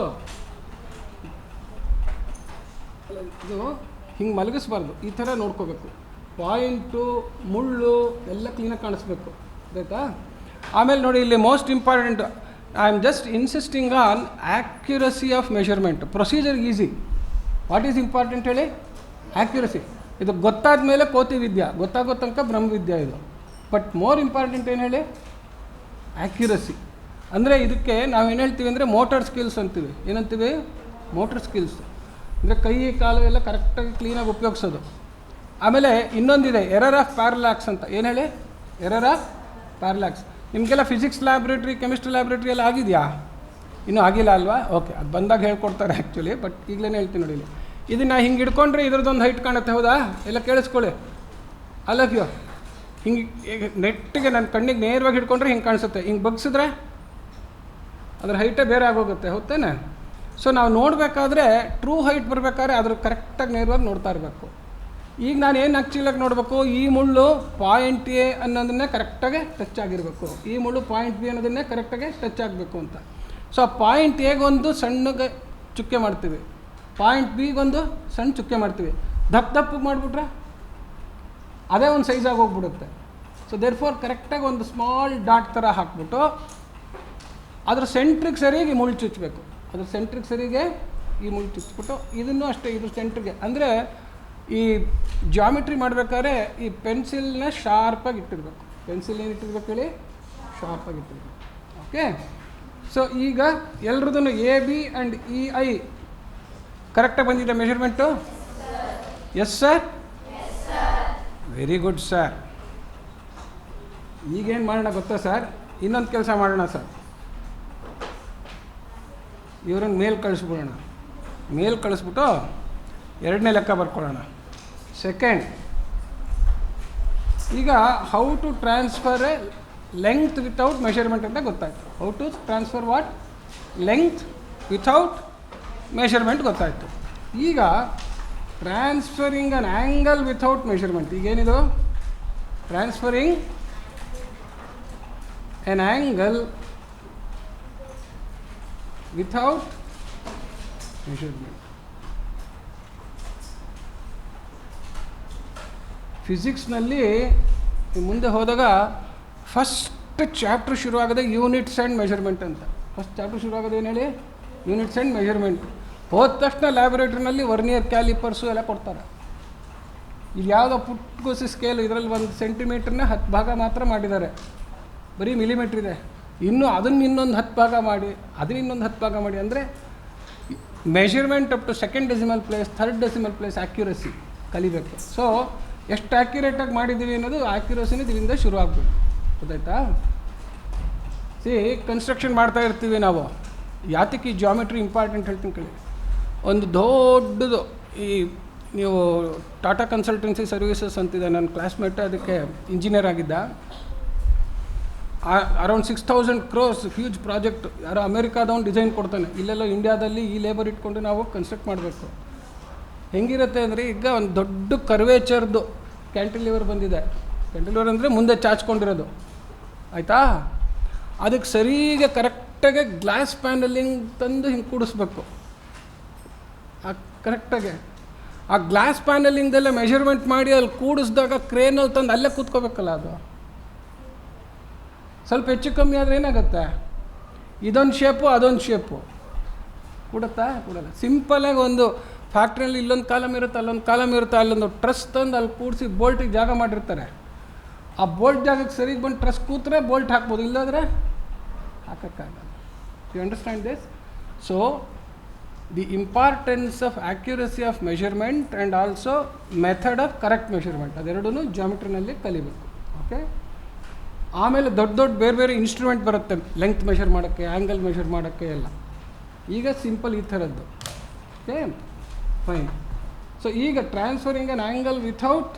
ಇದು ಹಿಂಗೆ ಮಲಗಿಸ್ಬಾರ್ದು, ಈ ಥರ ನೋಡ್ಕೋಬೇಕು. ಪಾಯಿಂಟು ಮುಳ್ಳು ಎಲ್ಲ ಕ್ಲೀನಾಗಿ ಕಾಣಿಸ್ಬೇಕು, ಆಯಿತಾ? ಆಮೇಲೆ ನೋಡಿ ಇಲ್ಲಿ most important, I am just insisting on accuracy of measurement. Procedure easy, what is important ಹೇಳಿ? ಆ್ಯಕ್ಯುರಸಿ. ಇದು ಗೊತ್ತಾದ ಮೇಲೆ ಕೋತಿ ವಿದ್ಯಾ, ಗೊತ್ತಾಗೋ ತನಕ ಬ್ರಹ್ಮವಿದ್ಯಾ ಇದು. ಬಟ್ ಮೋರ್ ಇಂಪಾರ್ಟೆಂಟ್ ಏನು ಹೇಳಿ? ಆ್ಯಕ್ಯುರಸಿ. ಅಂದರೆ ಇದಕ್ಕೆ ನಾವೇನು ಹೇಳ್ತೀವಿ ಅಂದರೆ ಮೋಟರ್ ಸ್ಕಿಲ್ಸ್ ಅಂತೀವಿ. ಏನಂತೀವಿ? ಮೋಟರ್ ಸ್ಕಿಲ್ಸ್ ಅಂದರೆ ಕೈ ಕಾಲು ಎಲ್ಲ ಕರೆಕ್ಟಾಗಿ ಕ್ಲೀನಾಗಿ ಉಪಯೋಗಿಸೋದು. ಆಮೇಲೆ ಇನ್ನೊಂದಿದೆ ಎರರ್ ಆಫ್ ಪ್ಯಾರಲ್ಯಾಕ್ಸ್ ಅಂತ. ಏನು ಹೇಳಿ? Error of parallax. ನಿಮಗೆಲ್ಲ ಫಿಸಿಕ್ಸ್ ಲ್ಯಾಬ್ರೇಟ್ರಿ, ಕೆಮಿಸ್ಟ್ರಿ ಲ್ಯಾಬ್ರೇಟ್ರಿ ಎಲ್ಲ ಆಗಿದೆಯಾ? ಇನ್ನೂ ಆಗಿಲ್ಲ ಅಲ್ವಾ? ಓಕೆ, ಅದು ಬಂದಾಗ ಹೇಳ್ಕೊಡ್ತಾರೆ ಆ್ಯಕ್ಚುಲಿ, ಬಟ್ ಈಗಲೇ ಹೇಳ್ತೀನಿ ನೋಡಿ. ಇಲ್ಲಿ ಇದನ್ನು ಹಿಂಗೆ ಹಿಡ್ಕೊಂಡ್ರೆ ಇದ್ರದ್ದೊಂದು ಹೈಟ್ ಕಾಣುತ್ತೆ, ಹೌದಾ? ಎಲ್ಲ ಕೇಳಿಸ್ಕೊಳ್ಳಿ. I love you. ಹಿಂಗೆ ನೆಟ್ಟಿಗೆ ನನ್ನ ಕಣ್ಣಿಗೆ ನೇರವಾಗಿ ಹಿಡ್ಕೊಂಡ್ರೆ ಹಿಂಗೆ ಕಾಣಿಸುತ್ತೆ, ಹಿಂಗೆ ಬಗ್ಸಿದ್ರೆ ಅದ್ರ ಹೈಟೇ ಬೇರೆ ಆಗೋಗುತ್ತೆ, ಹೌದೇನೆ? ಸೊ ನಾವು ನೋಡಬೇಕಾದ್ರೆ ಟ್ರೂ ಹೈಟ್ ಬರಬೇಕಾದ್ರೆ ಅದ್ರ ಕರೆಕ್ಟಾಗಿ ನೇರವಾಗಿ ನೋಡ್ತಾ ಇರಬೇಕು. ಈಗ ನಾನು ಏನು ಆ್ಯಕ್ಚುಲಾಗಿ ನೋಡಬೇಕು, ಈ ಮುಳ್ಳು ಪಾಯಿಂಟ್ ಎ ಅನ್ನೋದನ್ನೇ ಕರೆಕ್ಟಾಗಿ ಟಚ್ ಆಗಿರಬೇಕು, ಈ ಮುಳ್ಳು ಪಾಯಿಂಟ್ ಬಿ ಅನ್ನೋದನ್ನೇ ಕರೆಕ್ಟಾಗಿ ಟಚ್ ಆಗಬೇಕು ಅಂತ. ಸೊ ಪಾಯಿಂಟ್ ಎಗೊಂದು ಸಣ್ಣಗೆ ಚುಕ್ಕೆ ಮಾಡ್ತೀವಿ, ಪಾಯಿಂಟ್ ಬಿಗೊಂದು ಸಣ್ಣ ಚುಕ್ಕೆ ಮಾಡ್ತೀವಿ. ದಪ್ಪಗೆ ಮಾಡಿಬಿಟ್ರೆ ಅದೇ ಒಂದು ಸೈಜಾಗಿ ಹೋಗ್ಬಿಡುತ್ತೆ. ಸೊ ದೇರ್ ಫೋರ್ ಕರೆಕ್ಟಾಗಿ ಒಂದು ಸ್ಮಾಲ್ ಡಾಟ್ ಥರ ಹಾಕ್ಬಿಟ್ಟು ಅದ್ರ ಸೆಂಟ್ರಿಗೆ ಸರಿಯಾಗಿ ಮುಳ್ಳು ಚುಚ್ಚಬೇಕು. ಅದ್ರ ಸೆಂಟ್ರಿಗೆ ಸರಿಗೆ ಈ ಮುಳ್ಳು ಚುಚ್ಚಿಬಿಟ್ಟು ಇದನ್ನು ಅಷ್ಟೇ ಇದ್ರ ಸೆಂಟ್ರಿಗೆ. ಅಂದರೆ ಈ ಜಾಮಿಟ್ರಿ ಮಾಡಬೇಕಾದ್ರೆ ಈ ಪೆನ್ಸಿಲ್ನ ಶಾರ್ಪಾಗಿ ಇಟ್ಟಿರಬೇಕು. ಪೆನ್ಸಿಲ್ ಏನು ಇಟ್ಟಿರ್ಬೇಕು ಹೇಳಿ? ಶಾರ್ಪಾಗಿ ಇಟ್ಟಿರ್ಬೇಕು. ಓಕೆ. ಸೊ ಈಗ ಎಲ್ರದೂ A B and E I ಕರೆಕ್ಟಾಗಿ ಬಂದಿದೆ measurement? Yes sir, very good sir. ಈಗೇನು ಮಾಡೋಣ ಗೊತ್ತಾ ಸರ್? ಇನ್ನೊಂದು ಕೆಲಸ ಮಾಡೋಣ ಸರ್, ಇವ್ರನ್ನ ಮೇಲ್ ಕಳಿಸ್ಬಿಡೋಣ. ಮೇಲ್ ಕಳಿಸ್ಬಿಟ್ಟು ಎರಡನೇ ಲೆಕ್ಕ ಬರ್ಕೊಳ್ಳೋಣ. ಸೆಕೆಂಡ್, ಈಗ how to transfer a length without measurement ಅಂತ ಗೊತ್ತಾಯಿತು. How to transfer what? Length without measurement ಗೊತ್ತಾಯಿತು. ಈಗ transferring an angle without measurement. ಈಗೇನಿದು? Transferring an angle without measurement. ಫಿಸಿಕ್ಸ್ನಲ್ಲಿ ಮುಂದೆ ಹೋದಾಗ ಫಸ್ಟ್ ಚಾಪ್ಟರ್ ಶುರುವಾಗದೆ ಯೂನಿಟ್ಸ್ ಆ್ಯಂಡ್ ಮೆಷರ್ಮೆಂಟ್ ಅಂತ. ಫಸ್ಟ್ ಚಾಪ್ಟರ್ ಶುರುವಾಗೋದು ಏನು ಹೇಳಿ? Units and measurement. ಹೋದ ತಕ್ಷಣ ಲ್ಯಾಬೊರೇಟ್ರಿನಲ್ಲಿ ವರ್ನಿಯರ್ ಕ್ಯಾಲಿಪರ್ಸು ಎಲ್ಲ ಕೊಡ್ತಾರೆ. ಇಲ್ಲಿ ಯಾವುದೋ ಪುಟ್ಗೋಸಿ ಸ್ಕೇಲ್, ಇದರಲ್ಲಿ 1 ಸೆಂಟಿಮೀಟ್ರನ್ನ 10 ಭಾಗ ಮಾತ್ರ ಮಾಡಿದ್ದಾರೆ, ಬರೀ ಮಿಲಿಮೀಟ್ರ್ ಇದೆ. ಇನ್ನೂ ಅದನ್ನು ಇನ್ನೊಂದು 10 ಭಾಗ ಮಾಡಿ, ಅದನ್ನ ಇನ್ನೊಂದು 10 ಭಾಗ ಮಾಡಿ. ಅಂದರೆ measurement up to second decimal place, third decimal place accuracy ಕಲಿಬೇಕು. ಸೊ ಎಷ್ಟು ಆ್ಯಕ್ಯುರೇಟಾಗಿ ಮಾಡಿದ್ದೀವಿ ಅನ್ನೋದು ಆ್ಯಕ್ಯುರಸಿನ ಇದರಿಂದ ಶುರು ಆಗಬೇಕು. ಗೊತ್ತಾಯ್ತಾ? ಕನ್ಸ್ಟ್ರಕ್ಷನ್ ಮಾಡ್ತಾ ಇರ್ತೀವಿ ನಾವು. ಯಾತಕ್ಕೆ ಈ ಜಾಮಿಟ್ರಿ ಇಂಪಾರ್ಟೆಂಟ್ ಹೇಳ್ತೀನಿ ಕೇಳಿ. ಒಂದು ದೊಡ್ಡದು ಈ ನೀವು ಟಾಟಾ ಕನ್ಸಲ್ಟೆನ್ಸಿ ಸರ್ವಿಸಸ್ ಅಂತಿದೆ, ನನ್ನ ಕ್ಲಾಸ್ಮೇಟ್ ಅದಕ್ಕೆ ಇಂಜಿನಿಯರ್ ಆಗಿದ್ದ. Around 6,000 crores huge project. ಯಾರೋ ಅಮೇರಿಕಾದವನು ಡಿಸೈನ್ ಕೊಡ್ತಾನೆ, ಇಲ್ಲೆಲ್ಲ ಇಂಡಿಯಾದಲ್ಲಿ ಈ ಲೇಬರ್ ಇಟ್ಕೊಂಡು ನಾವು ಕನ್ಸ್ಟ್ರಕ್ಟ್ ಮಾಡಬೇಕು. ಹೆಂಗಿರುತ್ತೆ ಅಂದರೆ, ಈಗ ಒಂದು ದೊಡ್ಡ ಕರ್ವೇಚರ್ದು ಕ್ಯಾಂಟಿಲಿವರ್ ಬಂದಿದೆ. ಕ್ಯಾಂಟಿಲಿವರ್ ಅಂದರೆ ಮುಂದೆ ಚಾಚ್ಕೊಂಡಿರೋದು, ಆಯಿತಾ? ಅದಕ್ಕೆ ಸರಿಗೆ ಕರೆಕ್ಟಾಗಿ ಗ್ಲಾಸ್ ಪ್ಯಾನಲಿಂಗ್ ತಂದು ಹಿಂಗೆ ಕೂಡಿಸ್ಬೇಕು. ಕರೆಕ್ಟಾಗಿ ಆ ಗ್ಲಾಸ್ ಪ್ಯಾನಲಿಂಗ್ದೆಲ್ಲ ಮೆಷರ್ಮೆಂಟ್ ಮಾಡಿ ಅಲ್ಲಿ ಕೂಡಿಸಿದಾಗ ಕ್ರೇನಲ್ಲಿ ತಂದು ಅಲ್ಲೇ ಕೂತ್ಕೋಬೇಕಲ್ಲ. ಅದು ಸ್ವಲ್ಪ ಹೆಚ್ಚು ಕಮ್ಮಿ ಆದರೆ ಏನಾಗುತ್ತೆ? ಇದೊಂದು ಶೇಪು ಅದೊಂದು ಶೇಪು ಕೂಡುತ್ತಾ? ಕೂಡಲ್ಲ. ಸಿಂಪಲಾಗಿ ಒಂದು ಫ್ಯಾಕ್ಟ್ರಿಯಲ್ಲಿ ಇಲ್ಲೊಂದು ಕಾಲಮ್ ಇರುತ್ತೆ, ಅಲ್ಲೊಂದು ಕಾಲಮ್ ಇರುತ್ತೆ, ಅಲ್ಲೊಂದು ಟ್ರಸ್ ತಂದು ಅಲ್ಲಿ ಕೂಡಿಸಿ ಬೋಲ್ಟಿಗೆ ಜಾಗ ಮಾಡಿರ್ತಾರೆ. ಆ ಬೋಲ್ಟ್ ಜಾಗಕ್ಕೆ ಸರಿಗೆ ಬಂದು ಟ್ರಸ್ ಕೂತ್ರೆ ಬೋಲ್ಟ್ ಹಾಕ್ಬೋದು, ಇಲ್ಲಾಂದರೆ ಹಾಕೋಕ್ಕಾಗಲ್ಲ. You understand this? So the importance of accuracy of measurement and also method of correct measurement, ಅದೆರಡೂ ಜಾಮಿಟ್ರಿನಲ್ಲಿ ಕಲಿಬೇಕು. ಓಕೆ. ಆಮೇಲೆ ದೊಡ್ಡ ದೊಡ್ಡ ಬೇರೆ ಬೇರೆ ಇನ್ಸ್ಟ್ರೂಮೆಂಟ್ ಬರುತ್ತೆ, ಲೆಂಗ್ತ್ ಮೆಷರ್ ಮಾಡೋಕ್ಕೆ, ಆ್ಯಂಗಲ್ ಮೆಷರ್ ಮಾಡೋಕ್ಕೆ ಎಲ್ಲ. ಈಗ ಸಿಂಪಲ್ ಈ ಥರದ್ದು. Okay, fine. ಸೊ ಈಗ transferring an angle without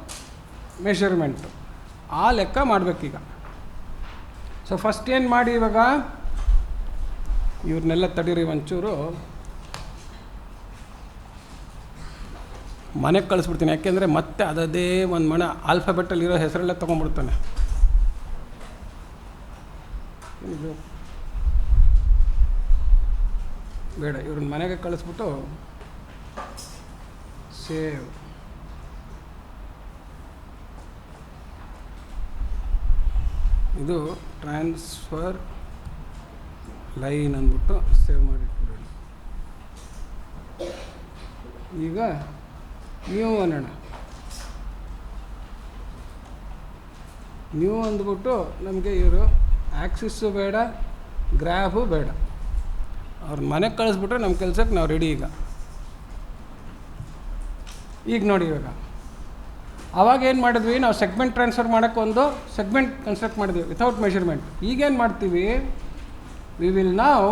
measurement ಆ ಲೆಕ್ಕ ಮಾಡಬೇಕೀಗ. ಸೊ ಫಸ್ಟ್ ಏನು ಮಾಡಿ, ಇವಾಗ ಇವ್ರನ್ನೆಲ್ಲ ತಡೀರಿ ಒಂಚೂರು, ಮನೆಗೆ ಕಳಿಸ್ಬಿಡ್ತೀನಿ. ಯಾಕೆಂದರೆ ಮತ್ತೆ ಅದೇ ಒಂದು ಮನೆ ಆಲ್ಫಾಬೆಟಲ್ಲಿರೋ ಹೆಸರೆಲ್ಲ ತೊಗೊಂಡ್ಬಿಡ್ತಾನೆ. ಇದು ಬೇಡ, ಇವ್ರನ್ನ ಮನೆಗೆ ಕಳಿಸ್ಬಿಟ್ಟು ಸೇವ್. ಇದು ಟ್ರಾನ್ಸ್ಫರ್ ಲೈನ್ ಅಂದ್ಬಿಟ್ಟು ಸೇವ್ ಮಾಡಿಟ್ಬಿಡೋಣ. ಈಗ ನ್ಯೂ ಅನ್ನೋಣ. ನ್ಯೂ ಅಂದ್ಬಿಟ್ಟು ನಮಗೆ ಇವರು ಆ್ಯಕ್ಸಿಸ್ಸು ಬೇಡ, ಗ್ರಾಫು ಬೇಡ, ಅವ್ರ ಮನೆಗೆ ಕಳಿಸ್ಬಿಟ್ರೆ ನಮ್ಮ ಕೆಲಸಕ್ಕೆ ನಾವು ರೆಡಿ. ಈಗ ನೋಡಿ, ಇವಾಗ ಆವಾಗ ಏನು ಮಾಡಿದ್ವಿ ನಾವು? ಸೆಗ್ಮೆಂಟ್ ಟ್ರಾನ್ಸ್ಫರ್ ಮಾಡೋಕ್ಕೆ ಒಂದು ಸೆಗ್ಮೆಂಟ್ ಕನ್ಸ್ಟ್ರಕ್ಟ್ ಮಾಡಿದ್ವಿ ವಿಥೌಟ್ ಮೆಷರ್ಮೆಂಟ್. ಈಗೇನು ಮಾಡ್ತೀವಿ? ವಿ ವಿಲ್ ನಾವು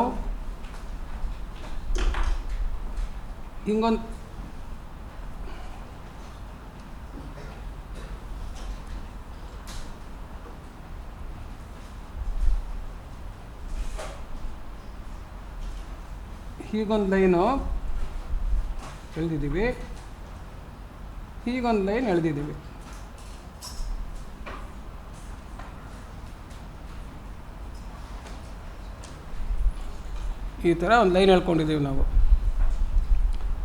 ಹಿಂಗೊಂದು ಹೀಗೊಂದು ಲೈನು ಎಳೆದಿದ್ದೀವಿ. ಹೀಗೊಂದು ಲೈನ್ ಎಳೆದಿದ್ದೀವಿ. ಈ ಥರ ಒಂದು ಲೈನ್ ಹೇಳ್ಕೊಂಡಿದ್ದೀವಿ ನಾವು.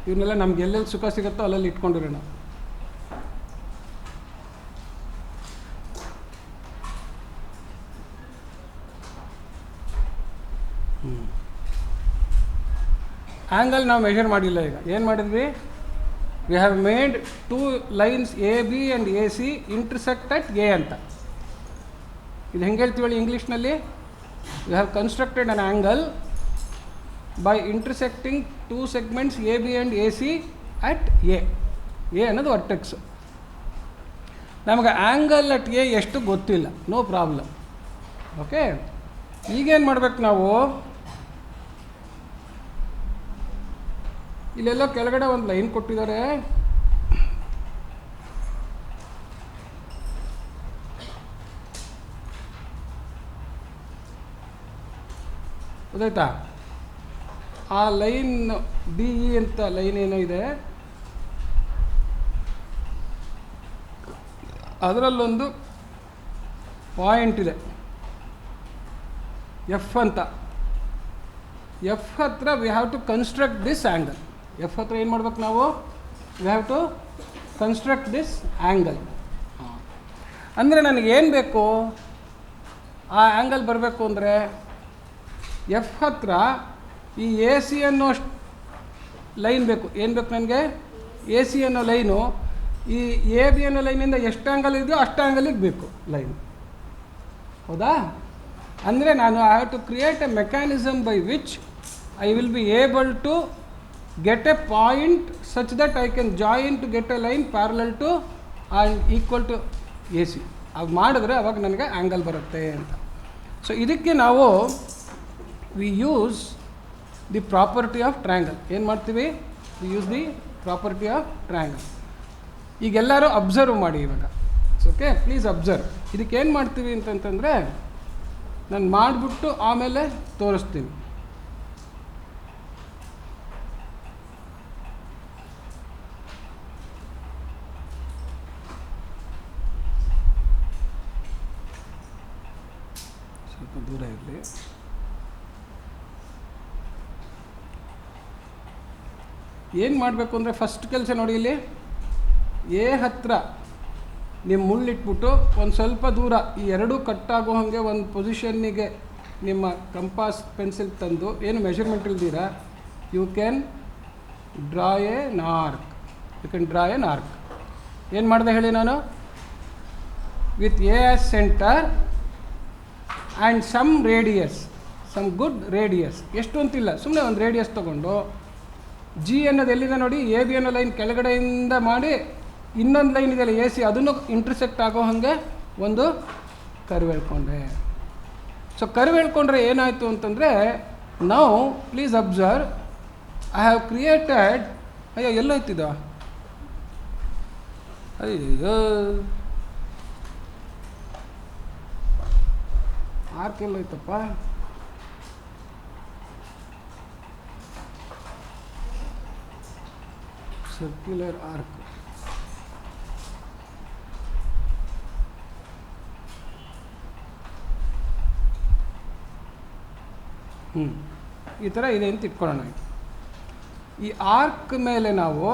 ಇವನ್ನೆಲ್ಲ ನಮ್ಗೆ ಎಲ್ಲೆಲ್ಲಿ ಸುಖ ಸಿಗುತ್ತೋ ಅಲ್ಲಲ್ಲಿ ಇಟ್ಕೊಂಡಿರೋಣ. ಆ್ಯಂಗಲ್ ನಾವು ಮೆಷರ್ ಮಾಡಿಲ್ಲ. ಈಗ ಏನು ಮಾಡಿದ್ವಿ? We have made 2 lines A B and A C intersect at A ಅಂತ. ಇದು ಹೆಂಗೆ ಹೇಳ್ತೀವಿ ಹೇಳಿ ಇಂಗ್ಲೀಷ್ನಲ್ಲಿ? V have constructed an angle by intersecting 2 segments AB and AC at A. A ಅನ್ನೋದು ವರ್ಟೆಕ್ಸ್. ನಮಗೆ ಆ್ಯಂಗಲ್ ಅಟ್ ಎ ಎಷ್ಟು ಗೊತ್ತಿಲ್ಲ, ನೋ ಪ್ರಾಬ್ಲಮ್. ಓಕೆ, ಈಗೇನು ಮಾಡ್ಬೇಕು ನಾವು? ಇಲ್ಲೆಲ್ಲೋ ಕೆಳಗಡೆ ಒಂದು ಲೈನ್ ಕೊಟ್ಟಿದ್ದಾರೆ. ಗೊತ್ತಾಯ್ತಾ? ಆ ಲೈನ್ ಡಿ ಇ ಅಂತ ಲೈನ್ ಏನೋ ಇದೆ, ಅದರಲ್ಲೊಂದು ಪಾಯಿಂಟ್ ಇದೆ ಎಫ್ ಅಂತ. ಎಫ್ ಹತ್ರ we have to construct this angle. F ಹತ್ರ ಏನು ಮಾಡ್ಬೇಕು ನಾವು? We have to construct this angle. ಅಂದರೆ ನನಗೇನು ಬೇಕು? ಆ ಆ್ಯಂಗಲ್ ಬರಬೇಕು ಅಂದರೆ ಎಫ್ ಹತ್ರ ಈ ಎ ಸಿ ಅನ್ನೋ ಲೈನ್ ಬೇಕು. ಏನು ಬೇಕು ನನಗೆ? ಎ ಸಿ ಅನ್ನೋ ಲೈನು ಈ ಎ ಬಿ ಅನ್ನೋ ಲೈನಿಂದ ಎಷ್ಟು ಆ್ಯಂಗಲ್ ಇದೆಯೋ ಅಷ್ಟು ಆ್ಯಂಗಲಿಗೆ ಬೇಕು ಲೈನ್. ಹೌದಾ? ಅಂದರೆ ನಾನು I have to create a mechanism by which I will be able to get a point such that I can join to get a line parallel to and equal to A C. ಅದು ಮಾಡಿದ್ರೆ ಅವಾಗ ನನಗೆ angle ಬರುತ್ತೆ ಅಂತ. So ಇದಕ್ಕೆ ನಾವು we use the property of triangle. ಏನು ಮಾಡ್ತೀವಿ? We use the property of triangle. ಈಗೆಲ್ಲರೂ ಅಬ್ಸರ್ವ್ ಮಾಡಿ ಇವಾಗ. Okay, please observe. ಇದಕ್ಕೇನು ಮಾಡ್ತೀವಿ ಅಂತಂತಂದರೆ, ನಾನು ಮಾಡಿಬಿಟ್ಟು ಆಮೇಲೆ ತೋರಿಸ್ತೀನಿ. ಸ್ವಲ್ಪ ದೂರ ಇರಲಿ. ಏನು ಮಾಡಬೇಕು ಅಂದರೆ, ಫಸ್ಟ್ ಕೆಲಸ ನೋಡಿ, ಇಲ್ಲಿ ಎ ಹತ್ರ ನಿಮ್ಮ ಮುಳ್ಳಿಟ್ಬಿಟ್ಟು ಒಂದು ಸ್ವಲ್ಪ ದೂರ ಈ ಎರಡೂ ಕಟ್ಟಾಗೋ ಹಾಗೆ ಒಂದು ಪೊಸಿಷನ್ನಿಗೆ ನಿಮ್ಮ ಕಂಪಾಸ್ ಪೆನ್ಸಿಲ್ ತಂದು, ಏನು ಮೆಷರ್ಮೆಂಟ್ ಇಲ್ದಿರ, you can draw an arc. You can draw an arc. ಏನು ಮಾಡಿದೆ ಹೇಳಿ ನಾನು? With A as centre and some radius, some good radius. ಎಷ್ಟು ಅಂತಿಲ್ಲ, ಸುಮ್ಮನೆ ಒಂದು ರೇಡಿಯಸ್ ತೊಗೊಂಡು ಜಿ ಅನ್ನೋದು ಎಲ್ಲಿದೆ ನೋಡಿ, ಎ ಬಿ ಅನ್ನೋ ಲೈನ್ ಕೆಳಗಡೆಯಿಂದ ಮಾಡಿ ಇನ್ನೊಂದು ಲೈನ್ ಇದೆಯಲ್ಲ ಎ ಸಿ, ಅದನ್ನು ಇಂಟರ್ಸೆಕ್ಟ್ ಆಗೋ ಹಾಗೆ ಒಂದು ಕರ್ವ್ ಹೇಳ್ಕೊಂಡೆ. ಸೊ ಕರ್ವ್ ಹೇಳ್ಕೊಂಡ್ರೆ ಏನಾಯಿತು ಅಂತಂದರೆ, ನಾವು please observe, I have created, ಅಯ್ಯೋ ಎಲ್ಲೋಯ್ತಿದ, ಅಯ್ಯೋ ಆರ್ಕ್ ಎಲ್ಲೋಯ್ತಪ್ಪ. Circular arc. ಈ ಥರ ಇದೆ ಅಂತ ಇಟ್ಕೊಳ್ಳೋಣ. ಈ ಆರ್ಕ್ ಮೇಲೆ ನಾವು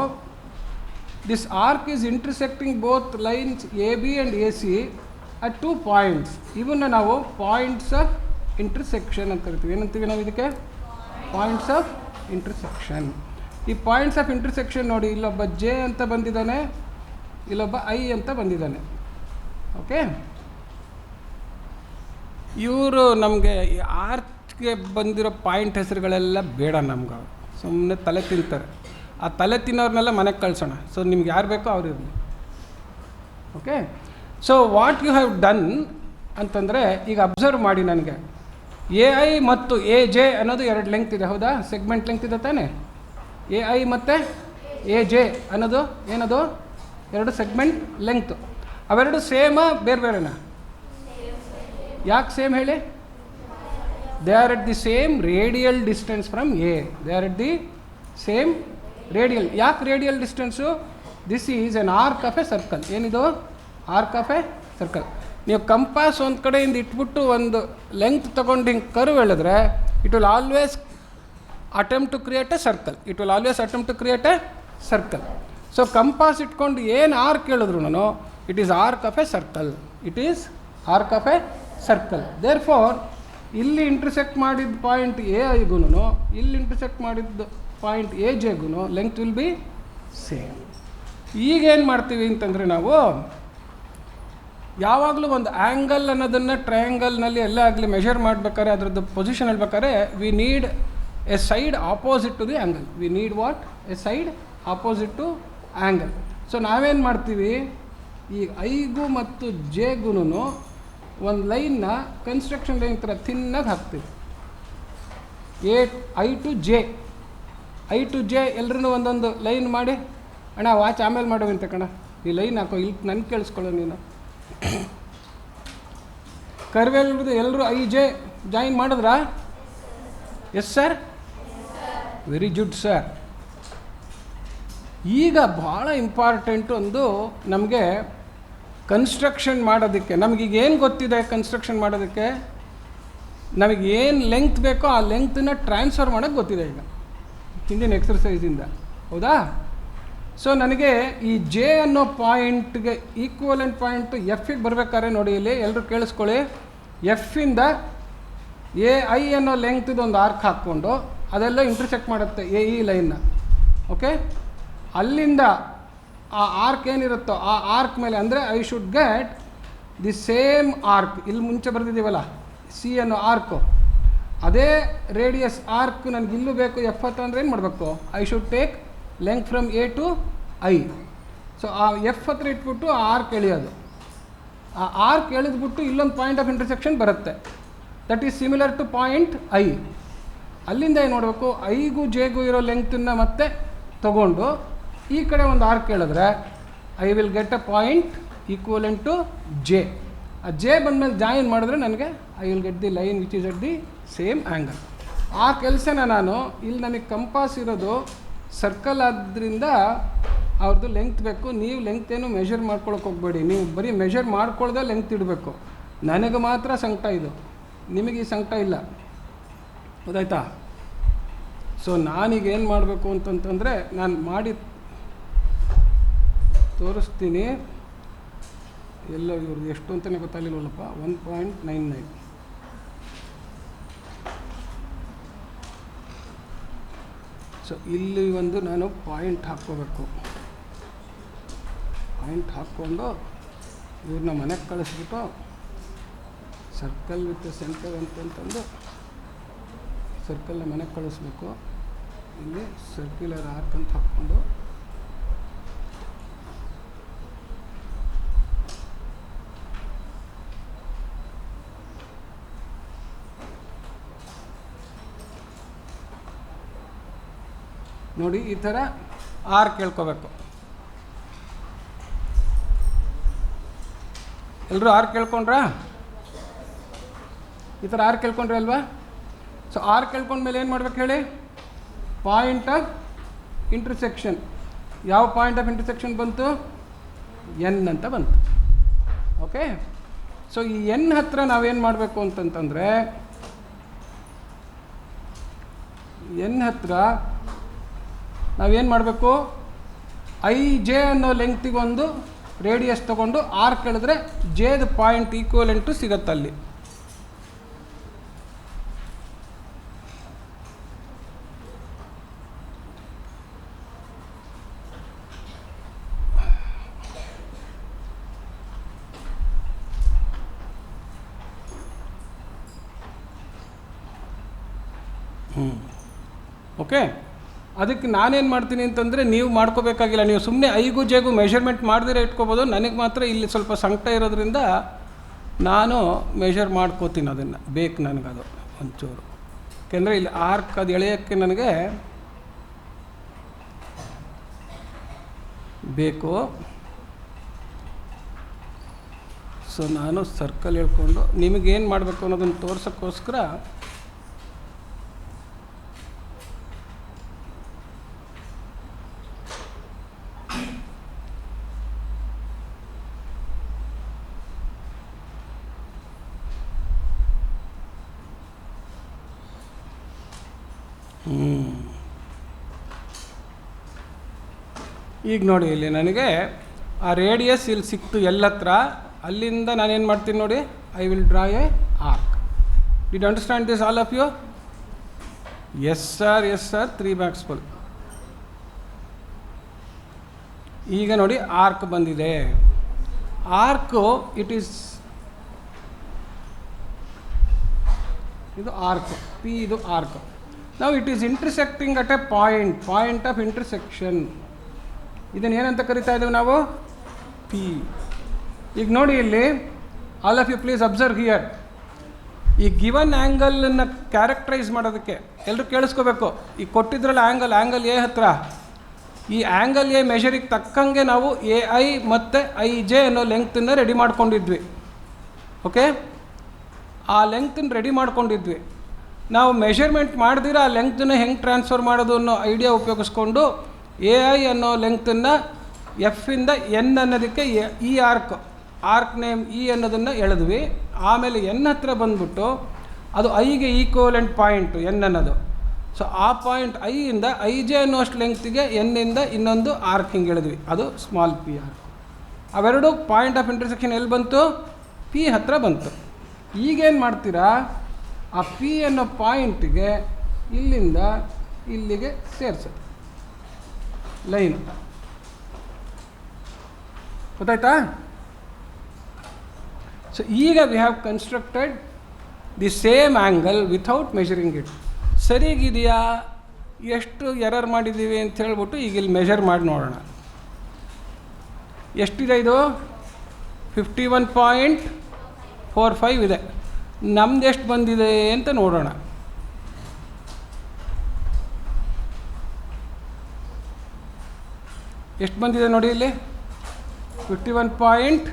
this arc is intersecting both lines A B and A C at 2 points. ಇವನ್ನ ನಾವು ಪಾಯಿಂಟ್ಸ್ ಆಫ್ ಇಂಟರ್ಸೆಕ್ಷನ್ ಅಂತ ಕರಿತೀವಿ. ಏನಂತೀವಿ ನಾವು ಇದಕ್ಕೆ? Points of intersection. ಈ ಪಾಯಿಂಟ್ಸ್ ಆಫ್ ಇಂಟರ್ಸೆಕ್ಷನ್ ನೋಡಿ, ಇಲ್ಲೊಬ್ಬ ಜೆ ಅಂತ ಬಂದಿದ್ದಾನೆ, ಇಲ್ಲೊಬ್ಬ ಐ ಅಂತ ಬಂದಿದ್ದಾನೆ. ಓಕೆ, ಇವರು ನಮಗೆ ಈ ಆರ್ಚ್ಗೆ ಬಂದಿರೋ ಪಾಯಿಂಟ್ ಹೆಸರುಗಳೆಲ್ಲ ಬೇಡ ನಮ್ಗೆ. ಸುಮ್ಮನೆ ತಲೆ ತಿಂತಾರೆ. ಆ ತಲೆ ತಿನ್ನೋರ್ನೆಲ್ಲ ಮನೆಗೆ ಕಳಿಸೋಣ. ಸೊ ನಿಮ್ಗೆ ಯಾರು ಬೇಕೋ ಅವ್ರು ಇರಲಿ. Okay, so what you have done ಅಂತಂದರೆ, ಈಗ ಅಬ್ಸರ್ವ್ ಮಾಡಿ, ನನಗೆ ಎ ಐ ಮತ್ತು ಎ ಜೆ ಅನ್ನೋದು 2 ಲೆಂತ್ ಇದೆ. ಹೌದಾ? ಸೆಗ್ಮೆಂಟ್ ಲೆಂತ್ ಇದೆ ತಾನೇ? ಎ ಐ ಮತ್ತು ಎ ಜೆ ಅನ್ನೋದು ಏನದು? 2 ಸೆಗ್ಮೆಂಟ್ ಲೆಂತ್. ಅವೆರಡು ಸೇಮಾ ಬೇರೆ ಬೇರೆನಾ? ಯಾಕೆ ಸೇಮ್ ಹೇಳಿ? They are at the same radial distance from A. They are at the same radial. ಯಾಕೆ radial distance? This is an arc of a circle. ಏನಿದು arc of a circle. ನೀವು compass ಒಂದು ಕಡೆಯಿಂದ ಇಟ್ಬಿಟ್ಟು ಒಂದು ಲೆಂತ್ ತೊಗೊಂಡು ಹಿಂಗೆ ಕರ್ವ್ ಹೇಳಿದ್ರೆ it will always attempt to create a circle. It will always attempt to create a circle. So compass ಇಟ್ಕೊಂಡು ಏನು ಆರ್ಕ್ ಹೇಳಿದ್ರು ನಾನು, it is arc of a circle. It is arc of a circle. Therefore ಇಲ್ಲಿ intersect ಮಾಡಿದ point A ಐಗೂ ಇಲ್ಲಿ intersect ಮಾಡಿದ point A ಜೆಗೂ ಲೆಂತ್ ವಿಲ್ ಬಿ ಸೇಮ್. ಈಗೇನು ಮಾಡ್ತೀವಿ ಅಂತಂದರೆ ನಾವು ಯಾವಾಗಲೂ ಒಂದು ಆ್ಯಂಗಲ್ ಅನ್ನೋದನ್ನು ಟ್ರಯಾಂಗಲ್ನಲ್ಲಿ ಎಲ್ಲ ಆಗಲಿ ಮೆಷರ್ ಮಾಡಬೇಕಾದ್ರೆ ಅದರದ್ದು ಪೊಸಿಷನ್ ಹೇಳ್ಬೇಕಾದ್ರೆ we need a side opposite to the angle. We need what? A side opposite to angle. So ನಾವೇನು ಮಾಡ್ತೀವಿ, ಈ ಐಗೂ ಮತ್ತು ಜೆಗೂ ಒಂದು ಲೈನ್ನ ಕನ್ಸ್ಟ್ರಕ್ಷನ್ ಲೈನ್ ಥರ ಥಿನ್ನಾಗಿ ಹಾಕ್ತೀವಿ. ಐ ಟು ಜೆ ಎಲ್ಲರೂ ಒಂದೊಂದು ಲೈನ್ ಮಾಡಿ. ಅಣ್ಣ ವಾಚ್ ಆಮೇಲೆ ಮಾಡೋವಂತೆ ಕಣ, ಈ ಲೈನ್ ಹಾಕೋ, ಇಲ್ಲಿ ನನ್ನ ಕೇಳಿಸ್ಕೊಳ್ಳೋ ನೀನು. ಕರ್ವೆಲ್ದು ಎಲ್ಲರೂ ಐ ಜೆ ಜಾಯಿನ್ ಮಾಡಿದ್ರಾ? S sir, very good sir. ಈಗ ಭಾಳ ಇಂಪಾರ್ಟೆಂಟ್ ಒಂದು ನಮಗೆ ಕನ್ಸ್ಟ್ರಕ್ಷನ್ ಮಾಡೋದಕ್ಕೆ. ನಮಗೀಗ ಏನು ಗೊತ್ತಿದೆ ಕನ್ಸ್ಟ್ರಕ್ಷನ್ ಮಾಡೋದಕ್ಕೆ? ನಮಗೆ ಏನು ಲೆಂತ್ ಬೇಕೋ ಆ ಲೆಂತನ್ನ ಟ್ರಾನ್ಸ್ಫರ್ ಮಾಡೋಕ್ಕೆ ಗೊತ್ತಿದೆ ಈಗ ಹಿಂದಿನ ಎಕ್ಸರ್ಸೈಸಿಂದ, ಹೌದಾ? ಸೊ ನನಗೆ ಈ ಜೆ ಅನ್ನೋ ಪಾಯಿಂಟ್ಗೆ ಈಕ್ವಲೆಂಟ್ ಪಾಯಿಂಟ್ ಎಫಿಗೆ ಬರಬೇಕಾದ್ರೆ ನೋಡಿ, ಇಲ್ಲಿ ಎಲ್ಲರೂ ಕೇಳಿಸ್ಕೊಳ್ಳಿ. ಎಫಿಂದ ಎ ಐ ಅನ್ನೋ ಲೆಂಗ್ತಿದ್ದು ಒಂದು ಆರ್ಕ್ ಹಾಕ್ಕೊಂಡು ಅದೆಲ್ಲ ಇಂಟರ್ಸೆಕ್ಟ್ ಮಾಡುತ್ತೆ ಎ ಇ ಲೈನ್ನ. ಓಕೆ, ಅಲ್ಲಿಂದ ಆ ಆರ್ಕ್ ಏನಿರುತ್ತೋ ಆ ಆರ್ಕ್ ಮೇಲೆ, ಅಂದರೆ I should get the same arc. ಇಲ್ಲಿ ಮುಂಚೆ ಬರೆದಿದ್ದೀವಲ್ಲ ಸಿ ಅನ್ನೋ ಆರ್ಕು, ಅದೇ ರೇಡಿಯಸ್ ಆರ್ಕ್ ನನಗೆ ಇಲ್ಲೂ ಬೇಕು. ಎಫ್ ಅಂದರೆ ಏನು ಮಾಡಬೇಕು? I should take length from A to I. So ಆ ಎಫ್ ಹತ್ರ ಇಟ್ಬಿಟ್ಟು ಆ ಆರ್ಕ್ ಎಳೆಯೋದು. ಆ ಆರ್ಕ್ ಎಳೆದ್ಬಿಟ್ಟು ಇಲ್ಲೊಂದು ಪಾಯಿಂಟ್ ಆಫ್ ಇಂಟರ್ಸೆಕ್ಷನ್ ಬರುತ್ತೆ, that is similar to point I. ಅಲ್ಲಿಂದ ಏನು ಮಾಡಬೇಕು? ಐಗೂ ಜೆಗೂ ಇರೋ ಲೆಂಗ್ತನ್ನು ಮತ್ತೆ ತಗೊಂಡು ಈ ಕಡೆ ಒಂದು ಆರ್ಕ್ ಎಳೆದ್ರೆ I will get a point equivalent to J. ಆ ಜೆ ಬಂದಮೇಲೆ ಜಾಯಿನ್ ಮಾಡಿದ್ರೆ ನನಗೆ I will get the line which is at the same angle. ಆ ಕೆಲಸನ ನಾನು ಇಲ್ಲಿ ನನಗೆ ಕಂಪಾಸ್ ಇರೋದು ಸರ್ಕಲ್ ಆದ್ದರಿಂದ ಅವ್ರದ್ದು ಲೆಂತ್ ಬೇಕು. ನೀವು ಲೆಂತ್ ಏನು ಮೆಷರ್ ಮಾಡ್ಕೊಳಕ್ಕೆ ಹೋಗಬೇಡಿ, ನೀವು ಬರೀ ಮೆಷರ್ ಮಾಡ್ಕೊಳ್ದೆ ಲೆಂತ್ ಇಡಬೇಕು. ನನಗೆ ಮಾತ್ರ ಸಂಕಟ ಇದು, ನಿಮಗೆ ಈ ಸಂಕಟ ಇಲ್ಲ, ಗೊತ್ತಾಯ್ತಾ? ಸೊ ನಾನೀಗ ಏನು ಮಾಡಬೇಕು ಅಂತಂತಂದರೆ ನಾನು ಮಾಡಿ ತೋರಿಸ್ತೀನಿ. ಎಲ್ಲ ಇವ್ರದ್ದು ಎಷ್ಟು ಅಂತಲೇ ಗೊತ್ತಾಗಲಿಲ್ಲವಲ್ಲಪ್ಪ. 1.99. ಸೊ ಇಲ್ಲಿ ಒಂದು ನಾನು ಪಾಯಿಂಟ್ ಹಾಕ್ಕೋಬೇಕು. ಪಾಯಿಂಟ್ ಹಾಕ್ಕೊಂಡು ಇವ್ರನ್ನ ಮನೆಗೆ ಕಳಿಸ್ಬಿಟ್ಟು ಸರ್ಕಲ್ ವಿತ್ ಸೆಂಟರ್ ಅಂತಂತಂದು ಸರ್ಕಲ್ನ ಮನೆಗೆ ಕಳಿಸ್ಬೇಕು. ಇಲ್ಲಿ ಸರ್ಕ್ಯುಲರ್ ಆರ್ಕ್ ಅಂತ ಹಾಕ್ಕೊಂಡು ನೋಡಿ ಈ ಥರ ಆರ್ಕ್ ಕೇಳ್ಕೋಬೇಕು. ಎಲ್ಲರೂ ಆರ್ಕ್ ಕೇಳ್ಕೊಂಡ್ರಾ? ಈ ಥರ ಆರ್ಕ್ ಕೇಳ್ಕೊಂಡ್ರಿ ಅಲ್ವಾ? ಸೊ ಆರ್ಕ್ ಕೇಳ್ಕೊಂಡ್ಮೇಲೆ ಏನು ಮಾಡ್ಬೇಕು ಹೇಳಿ? Point of intersection. ಯಾವ ಪಾಯಿಂಟ್ ಆಫ್ ಇಂಟರ್ಸೆಕ್ಷನ್ ಬಂತು? ಎನ್ ಅಂತ ಬಂತು. ಓಕೆ, ಸೊ ಈ ಎನ್ ಹತ್ರ ನಾವೇನು ಮಾಡಬೇಕು ಅಂತಂತಂದರೆ, ಎನ್ ಹತ್ರ ನಾವೇನು ಮಾಡಬೇಕು? ಐ ಜೆ ಅನ್ನೋ ಲೆಂಗ್ತಿಗೊಂದು ರೇಡಿಯಸ್ ತೊಗೊಂಡು ಆರ್ಕ್ ಹೇಳಿದ್ರೆ ಜೆದು ಪಾಯಿಂಟ್ ಈಕ್ವಲೆಂಟು ಸಿಗತ್ತಲ್ಲಿ. ಓಕೆ, ಅದಕ್ಕೆ ನಾನೇನು ಮಾಡ್ತೀನಿ ಅಂತಂದರೆ, ನೀವು ಮಾಡ್ಕೋಬೇಕಾಗಿಲ್ಲ. ನೀವು ಸುಮ್ಮನೆ ಐಗೂ ಜೆಗೂ ಮೆಷರ್ಮೆಂಟ್ ಮಾಡದಿರ ಇಟ್ಕೋಬೋದು. ನನಗೆ ಮಾತ್ರ ಇಲ್ಲಿ ಸ್ವಲ್ಪ ಸಂಕಟ ಇರೋದ್ರಿಂದ ನಾನು ಮೆಷರ್ ಮಾಡ್ಕೋತೀನಿ. ಅದನ್ನು ಬೇಕು ನನಗದು ಒಂಚೂರು. ಯಾಕೆಂದರೆ ಇಲ್ಲಿ ಆರ್ಕ್ ಅದು ಎಳೆಯೋಕ್ಕೆ ನನಗೆ ಬೇಕು. ಸೊ ನಾನು ಸರ್ಕಲ್ ಹೇಳ್ಕೊಂಡು ನಿಮಗೇನು ಮಾಡಬೇಕು ಅನ್ನೋದನ್ನು ತೋರ್ಸೋಕ್ಕೋಸ್ಕರ ಈಗ ನೋಡಿ ಇಲ್ಲಿ ನನಗೆ ಆ ರೇಡಿಯಸ್ ಇಲ್ಲಿ ಸಿಕ್ತು ಎಲ್ಲತ್ರ, ಅಲ್ಲಿಂದ ನಾನೇನು ಮಾಡ್ತೀನಿ ನೋಡಿ, I will draw a arc. Did understand this all of you? Yes sir, yes sir, 3 marks full. ಈಗ ನೋಡಿ ಆರ್ಕ್ ಬಂದಿದೆ. ಆರ್ಕು ಇಟ್ ಈಸ್, ಇದು ಆರ್ಕ್, ಪಿ ಇದು ಆರ್ಕ್. ನಾವು it is intersecting at a point of intersection. ಇದನ್ನು ಏನಂತ ಕರಿತಾ ಇದ್ದೇವೆ ನಾವು? ಪಿ. ಈಗ ನೋಡಿ ಇಲ್ಲಿ, all of you please observe here. ಈ ಗಿವನ್ ಆ್ಯಂಗಲನ್ನು ಕ್ಯಾರೆಕ್ಟರೈಸ್ ಮಾಡೋದಕ್ಕೆ ಎಲ್ಲರೂ ಕೇಳಿಸ್ಕೋಬೇಕು. ಈಗ ಕೊಟ್ಟಿದ್ರಲ್ಲ ಆ್ಯಂಗಲ್ ಎ ಹತ್ರ, ಈ ಆ್ಯಂಗಲ್ ಎ ಮೆಷರಿಗೆ ತಕ್ಕಂಗೆ ನಾವು ಎ ಐ ಮತ್ತು ಐ ಜೆ ಅನ್ನೋ ಲೆಂಗ್ತನ್ನು ರೆಡಿ ಮಾಡ್ಕೊಂಡಿದ್ವಿ. ಓಕೆ, ಆ ಲೆಂಗ್ತನ್ನು ರೆಡಿ ಮಾಡ್ಕೊಂಡಿದ್ವಿ. ನಾವು ಮೆಷರ್ಮೆಂಟ್ ಮಾಡಿದಿರ ಆ ಲೆಂಗ್ತನ್ನು ಹೆಂಗೆ ಟ್ರಾನ್ಸ್ಫರ್ ಮಾಡೋದು ಅನ್ನೋ ಐಡಿಯಾ ಉಪಯೋಗಿಸ್ಕೊಂಡು ಎ ಐ ಅನ್ನೋ ಲೆಂಗ್ತನ್ನು ಎಫ್ಫಿಂದ ಎನ್ ಅನ್ನೋದಕ್ಕೆ ಈ ಆರ್ಕ್ ನೇಮ್ ಇ ಅನ್ನೋದನ್ನು ಎಳೆದ್ವಿ. ಆಮೇಲೆ ಎನ್ ಹತ್ರ ಬಂದ್ಬಿಟ್ಟು ಅದು ಐಗೆ ಈಕ್ವಲೆಂಟ್ ಪಾಯಿಂಟು ಎನ್ ಅನ್ನೋದು. ಸೊ ಆ ಪಾಯಿಂಟ್ ಐಯಿಂದ ಐ ಜೆ ಅನ್ನೋಷ್ಟು ಲೆಂಗ್ತಿಗೆ ಎನ್ನಿಂದ ಇನ್ನೊಂದು ಆರ್ಕ್ ಹಿಂಗೆ ಎಳೆದ್ವಿ, ಅದು ಸ್ಮಾಲ್ ಪಿ ಆರ್ಕ್. ಅವೆರಡು ಪಾಯಿಂಟ್ ಆಫ್ ಇಂಟರ್ಸೆಕ್ಷನ್ ಎಲ್ಲಿ ಬಂತು? ಪಿ ಹತ್ರ ಬಂತು. ಈಗೇನು ಮಾಡ್ತೀರಾ, ಆ ಪಿ ಅನ್ನೋ ಪಾಯಿಂಟಿಗೆ ಇಲ್ಲಿಂದ ಇಲ್ಲಿಗೆ ಸೇರಿಸೋದು ಲೈನ್. ಗೊತ್ತಾಯ್ತಾ? ಸೊ ಈಗ we have constructed the same angle without measuring it. ಸರಿಗಿದೆಯಾ, ಎಷ್ಟು ಎರರ್ ಮಾಡಿದ್ದೀವಿ ಅಂತ ಹೇಳ್ಬಿಟ್ಟು ಈಗ ಇಲ್ಲಿ ಮೆಷರ್ ಮಾಡಿ ನೋಡೋಣ. ಎಷ್ಟಿದೆ ಇದು? 51.45 ಇದೆ. ನಮ್ದು ಎಷ್ಟು ಬಂದಿದೆ ಅಂತ ನೋಡೋಣ. ಎಷ್ಟು ಬಂದಿದೆ ನೋಡಿ ಇಲ್ಲಿ, 51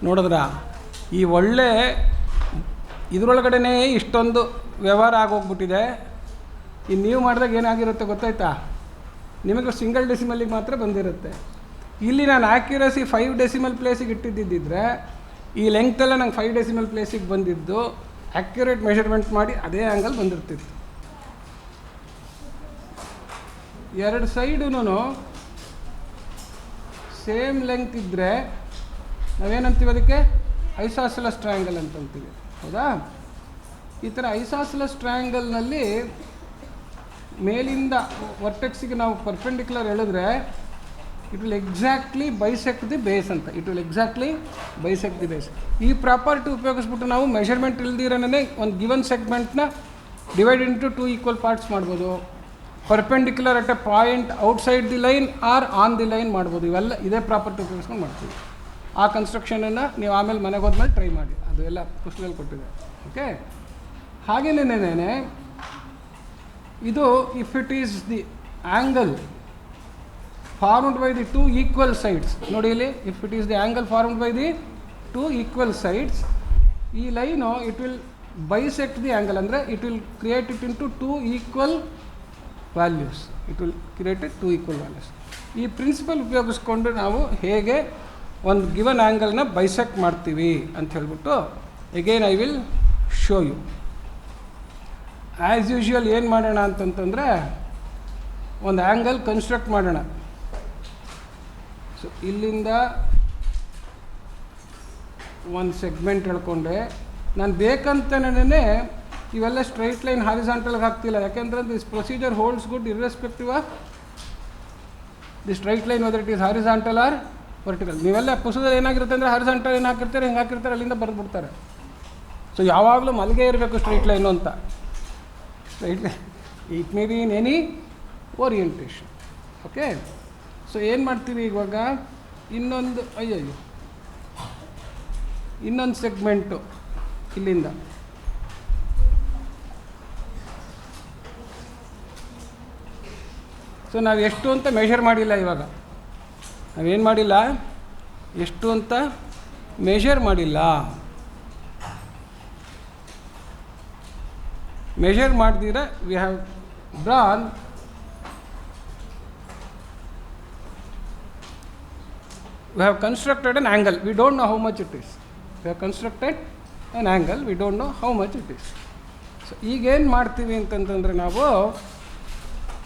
ನೋಡಿದ್ರಾ? ಈ ಒಳ್ಳೆ ಇದರೊಳಗಡೆ ಇಷ್ಟೊಂದು ವ್ಯವಹಾರ ಆಗೋಗ್ಬಿಟ್ಟಿದೆ. ಇನ್ನು ನೀವು ಮಾಡಿದಾಗ ಏನಾಗಿರುತ್ತೆ ಗೊತ್ತಾಯ್ತಾ? ನಿಮಗೆ ಸಿಂಗಲ್ ಡೆಸಿಮಲ್ಲಿಗೆ ಮಾತ್ರ ಬಂದಿರುತ್ತೆ. ಇಲ್ಲಿ ನಾನು ಆ್ಯಕ್ಯುರಸಿ 5 ಡೆಸಿಮಲ್ ಪ್ಲೇಸಿಗೆ ಇಟ್ಟಿದ್ದಿದ್ದರೆ ಈ ಲೆಂಗ್ತೆಲ್ಲ ನಂಗೆ 5 ಡೆಸಿಮಲ್ ಪ್ಲೇಸಿಗೆ ಬಂದಿದ್ದು, ಆ್ಯಕ್ಯುರೇಟ್ ಮೆಷರ್ಮೆಂಟ್ ಮಾಡಿ ಅದೇ ಆ್ಯಂಗಲ್ ಬಂದಿರ್ತಿತ್ತು. ಎರಡು ಸೈಡೂ ಸೇಮ್ ಲೆಂಗ್ತ್ ಇದ್ದರೆ ನಾವೇನಂತೀವಿ ಅದಕ್ಕೆ? ಐಸಾಸೆಲಸ್ ಟ್ರಯಾಂಗಲ್ ಅಂತಂತೀವಿ, ಹೌದಾ? ಈ ಥರ ಐಸಾಸೆಲಸ್ ಟ್ರಯಾಂಗಲ್ನಲ್ಲಿ ಮೇಲಿಂದ ವರ್ಟೆಕ್ಸಿಗೆ ನಾವು ಪರ್ಪೆಂಡಿಕ್ಯುಲರ್ ಎಳೆದ್ರೆ it will exactly bisect the base ಅಂತ. It will exactly bisect the base. ಈ ಪ್ರಾಪರ್ಟಿ ಉಪಯೋಗಿಸ್ಬಿಟ್ಟು ನಾವು ಮೆಷರ್ಮೆಂಟ್ ಇಲ್ದಿರೋನೇ ಒಂದು ಗಿವನ್ ಸೆಗ್ಮೆಂಟ್ನ ಡಿವೈಡ್ ಇಂಟು 2 ಈಕ್ವಲ್ ಪಾರ್ಟ್ಸ್ ಮಾಡ್ಬೋದು. Perpendicular at a point outside the line or on the line ಮಾಡ್ಬೋದು. ಇವೆಲ್ಲ ಇದೇ ಪ್ರಾಪರ್ಟಿ ಉಪಯೋಗಿಸ್ಕೊಂಡು ಮಾಡ್ತೀವಿ. ಆ ಕನ್ಸ್ಟ್ರಕ್ಷನನ್ನು ನೀವು ಆಮೇಲೆ ಮನೆಗೆ ಹೋದ್ಮೇಲೆ ಟ್ರೈ ಮಾಡಿ, ಅದು ಎಲ್ಲ ಪುಸ್ತಕದಲ್ಲಿ ಕೊಟ್ಟಿದೆ. ಓಕೆ, ಹಾಗೇನೇನೆ ಇದು if it is the angle formed by the 2 equal sides. ನೋಡಿ ಇಲ್ಲಿ, if it is the angle formed by the 2 equal sides, ಈ line it will bisect the angle, ಅಂದರೆ it will create it into 2 equal values. It will created 2 equal values. ಈ principle ಉಪಯೋಗಿಸ್ಕೊಂಡು ನಾವು ಹೇಗೆ ಒಂದು given ಆ್ಯಂಗಲ್ನ bisect ಮಾಡ್ತೀವಿ ಅಂತ ಹೇಳ್ಬಿಟ್ಟು again I will show you. As usual ಏನು ಮಾಡೋಣ ಅಂತಂತಂದರೆ ಒಂದು ಆ್ಯಂಗಲ್ ಕನ್ಸ್ಟ್ರಕ್ಟ್ ಮಾಡೋಣ. ಸೊ ಇಲ್ಲಿಂದ ಒಂದು ಸೆಗ್ಮೆಂಟ್ ಹೇಳ್ಕೊಂಡೆ. ನಾನು ಬೇಕಂತನೇ ಇವೆಲ್ಲ ಸ್ಟ್ರೈಟ್ ಲೈನ್ ಹಾರಿಸಾಂಟಲ್ಗೆ ಹಾಕ್ತಿಲ್ಲ, ಯಾಕೆಂದರೆ this procedure holds good irrespective of the straight line whether it is horizontal or vertical. ನೀವೆಲ್ಲ ಪುಸ್ತಕದಲ್ಲಿ ಏನಾಗಿರುತ್ತೆ ಅಂದರೆ ಹಾರಿಸಾಂಟಲ್ ಏನು ಹಾಕಿರ್ತಾರೆ, ಹೆಂಗೆ ಹಾಕಿರ್ತಾರೆ ಅಲ್ಲಿಂದ ಬರೆದ್ಬಿಡ್ತಾರೆ. ಸೊ ಯಾವಾಗಲೂ ಮಲ್ಗೆ ಇರಬೇಕು ಸ್ಟ್ರೈಟ್ ಲೈನು ಅಂತ. Straight line it may be in any orientation. Okay, so ಏನು ಮಾಡ್ತೀವಿ ಇವಾಗ, ಇನ್ನೊಂದು ಇನ್ನೊಂದು ಸೆಗ್ಮೆಂಟು ಇಲ್ಲಿಂದ ಸೊ ನಾವು ಎಷ್ಟು ಅಂತ ಮೆಷರ್ ಮಾಡಿಲ್ಲ. ಇವಾಗ ನಾವೇನು ಮಾಡಿಲ್ಲ, ಎಷ್ಟು ಅಂತ ಮೆಷರ್ ಮಾಡಿಲ್ಲ. ಮೆಷರ್ ಮಾಡ್ದಿರ we have drawn we have constructed an angle. We don't know how much it is. We have constructed an angle. We don't know how much it is. So ಈಗೇನು ಮಾಡ್ತೀವಿ ಅಂತಂತಂದರೆ ನಾವು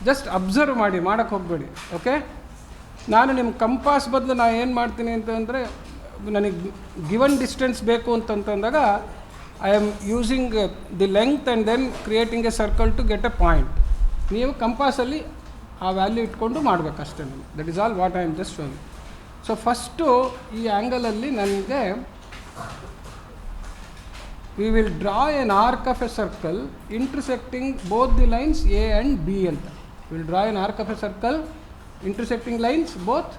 ಜಸ್ಟ್ ಅಬ್ಸರ್ವ್ ಮಾಡೋಕ್ಕೆ ಹೋಗಬೇಡಿ. Okay, ನಾನು ನಿಮ್ಮ compass ಬದಲು ನಾನು ಏನು ಮಾಡ್ತೀನಿ ಅಂತಂದರೆ, ನನಗೆ ಗಿವನ್ ಡಿಸ್ಟೆನ್ಸ್ ಬೇಕು ಅಂತಂತಂದಾಗ I am using the length and then creating a circle to get a point. ನೀವು ಕಂಪಾಸಲ್ಲಿ ಆ ವ್ಯಾಲ್ಯೂ ಇಟ್ಕೊಂಡು ಮಾಡಬೇಕಷ್ಟೇ. That is all what I am just showing. So first ಈ ಆ್ಯಂಗಲಲ್ಲಿ ನನಗೆ we will draw an arc of a circle intersecting both the lines A and B ಅಂತ. We will draw an arc of a circle intersecting lines both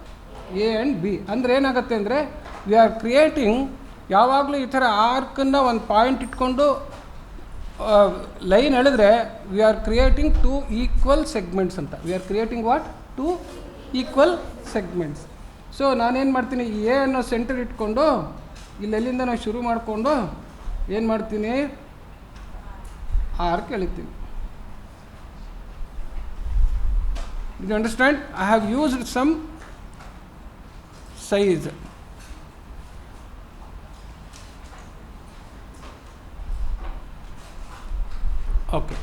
A and B. ಅಂದರೆ ಏನಾಗುತ್ತೆ ಅಂದರೆ, V are creating, ಯಾವಾಗಲೂ ಈ ಥರ ಆರ್ಕನ್ನು ಒಂದು point ಇಟ್ಕೊಂಡು line ಎಳೆದ್ರೆ we are creating 2 equal segments ಅಂತ. We are creating what? 2 equal segments. So ನಾನೇನು ಮಾಡ್ತೀನಿ, ಎ ಅನ್ನೋ ಸೆಂಟರ್ ಇಟ್ಕೊಂಡು ಇಲ್ಲೆಲ್ಲಿಂದ ನಾವು ಶುರು ಮಾಡಿಕೊಂಡು ಏನು ಮಾಡ್ತೀನಿ, ಆರ್ಕ್ ಎಳಿತೀನಿ. You understand? I have used some size. Okay,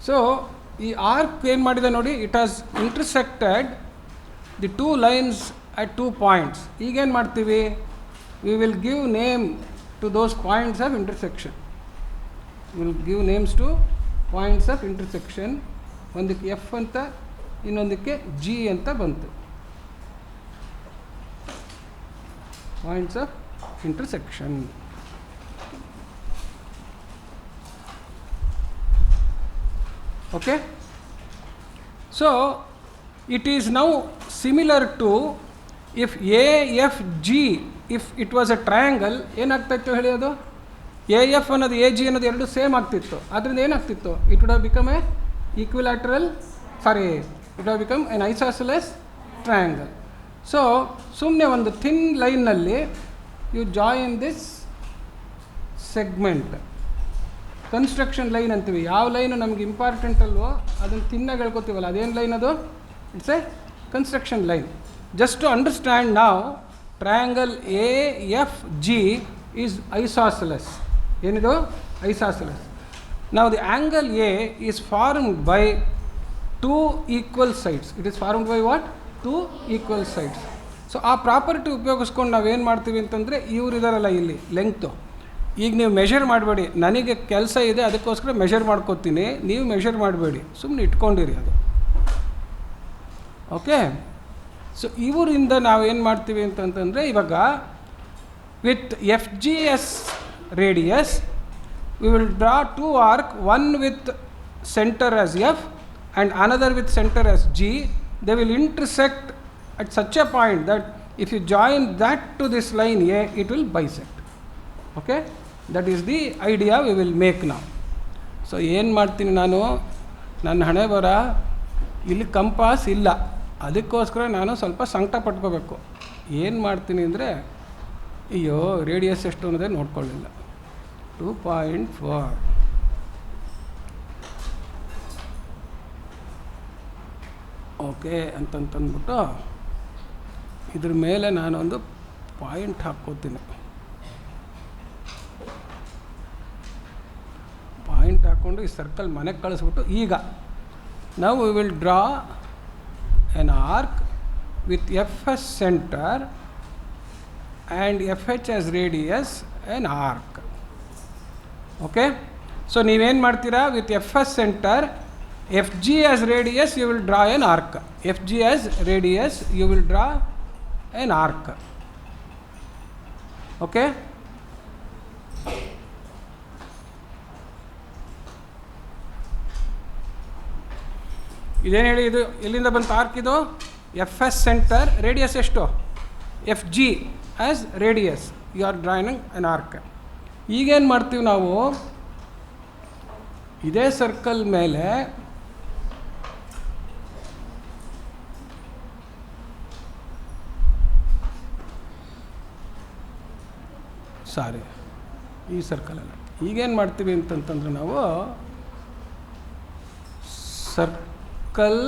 so ಈ ಆರ್ಕ್ ಏನು ಮಾಡಿದೆ ನೋಡಿ, it has intersected the 2 lines at 2 points. ಈಗೇನು ಮಾಡ್ತೀವಿ, we will give name to those points of intersection. We will give names to points of intersection. ಒಂದಕ್ಕೆ F ಅಂತ, ಇನ್ನೊಂದಕ್ಕೆ G ಅಂತ ಬಂತು. Points of intersection. Okay? So, it is now similar to if AFG, if it was a triangle, ಏನಾಗ್ತಾಯಿತ್ತು ಹೇಳಿ, ಅದು AF ಅನ್ನೋದು AG ಅನ್ನೋದು ಎರಡು ಸೇಮ್ ಆಗ್ತಿತ್ತು. ಅದರಿಂದ ಏನಾಗ್ತಿತ್ತು, it would have become a equilateral, it have become an isosceles triangle. So ಸುಮ್ಮನೆ ಒಂದು ಥಿನ್ ಲೈನ್ನಲ್ಲಿ you join this segment, construction line ಅಂತೀವಿ. ಯಾವ ಲೈನು ನಮ್ಗೆ ಇಂಪಾರ್ಟೆಂಟ್ ಅಲ್ವೋ ಅದನ್ನು ತಿನ್ನಾಗಿ ಹೇಳ್ಕೊತೀವಲ್ಲ, ಅದೇನು ಲೈನ್ ಅದು? It's A construction line. Just to understand now, triangle AFG is isosceles. ಏನಿದು? Isosceles. Now the angle A is formed by 2 equal sides. It is formed by what? 2 equal sides. So ಆ property ಉಪಯೋಗಿಸ್ಕೊಂಡು ನಾವೇನು ಮಾಡ್ತೀವಿ ಅಂತಂದರೆ, ಇವ್ರು ಇದಾರಲ್ಲ ಇಲ್ಲಿ length, ಈಗ ನೀವು ಮೆಷರ್ ಮಾಡಬೇಡಿ. ನನಗೆ ಕೆಲಸ ಇದೆ ಅದಕ್ಕೋಸ್ಕರ ಮೆಷರ್ ಮಾಡ್ಕೋತೀನಿ, ನೀವು ಮೆಷರ್ ಮಾಡಬೇಡಿ, ಸುಮ್ಮನೆ ಇಟ್ಕೊಂಡಿರಿ ಅದು. ಓಕೆ, ಸೊ ಇವರಿಂದ ನಾವೇನು ಮಾಡ್ತೀವಿ ಅಂತಂತಂದರೆ, ಇವಾಗ with FGS radius we will draw 2 arc, one with centre as F and another with centre as G. They will intersect at such a point that if you join that to this line A, it will bisect. Okay, that is the idea we will make ನಾವು. So ಏನು ಮಾಡ್ತೀನಿ ನಾನು, ನನ್ನ ಹಣೆ ಬರ ಇಲ್ಲಿ compass ಇಲ್ಲ, ಅದಕ್ಕೋಸ್ಕರ ನಾನು ಸ್ವಲ್ಪ ಸಂಕಟ ಪಟ್ಕೋಬೇಕು. ಏನು ಮಾಡ್ತೀನಿ ಅಂದರೆ, ಅಯ್ಯೋ ರೇಡಿಯಸ್ ಎಷ್ಟು ಅನ್ನೋದೇ ನೋಡ್ಕೊಳ್ಳಿಲ್ಲ, 2.4. ಓಕೆ ಅಂತಂತಂದ್ಬಿಟ್ಟು ಇದ್ರ ಮೇಲೆ ನಾನೊಂದು ಪಾಯಿಂಟ್ ಹಾಕ್ಕೋತೀನಿ. ಪಾಯಿಂಟ್ ಹಾಕ್ಕೊಂಡು ಈ ಸರ್ಕಲ್ ಮನೆಗೆ ಕಳಿಸ್ಬಿಟ್ಟು, ಈಗ ನಾವು we will draw an arc with F as center and FH as radius, an arc. Okay, so ನೀವೇನು ಮಾಡ್ತೀರಾ, with F as center, FG as radius, you will draw an arc. FG as radius, you will draw an arc. Okay, ಇದೇನು ಹೇಳಿ, ಇದು ಎಲ್ಲಿಂದ ಬಂತು arc? ಇದು F as centre, radius ಎಷ್ಟು? FG as radius, you are drawing an arc. ಈಗೇನು ಮಾಡ್ತೀವಿ ನಾವು, ಇದೇ ಸರ್ಕಲ್ ಮೇಲೆ ಈ ಸರ್ಕಲಲ್ಲ, ಈಗೇನು ಮಾಡ್ತೀವಿ ಅಂತಂತಂದ್ರೆ ನಾವು ಸರ್ಕಲ್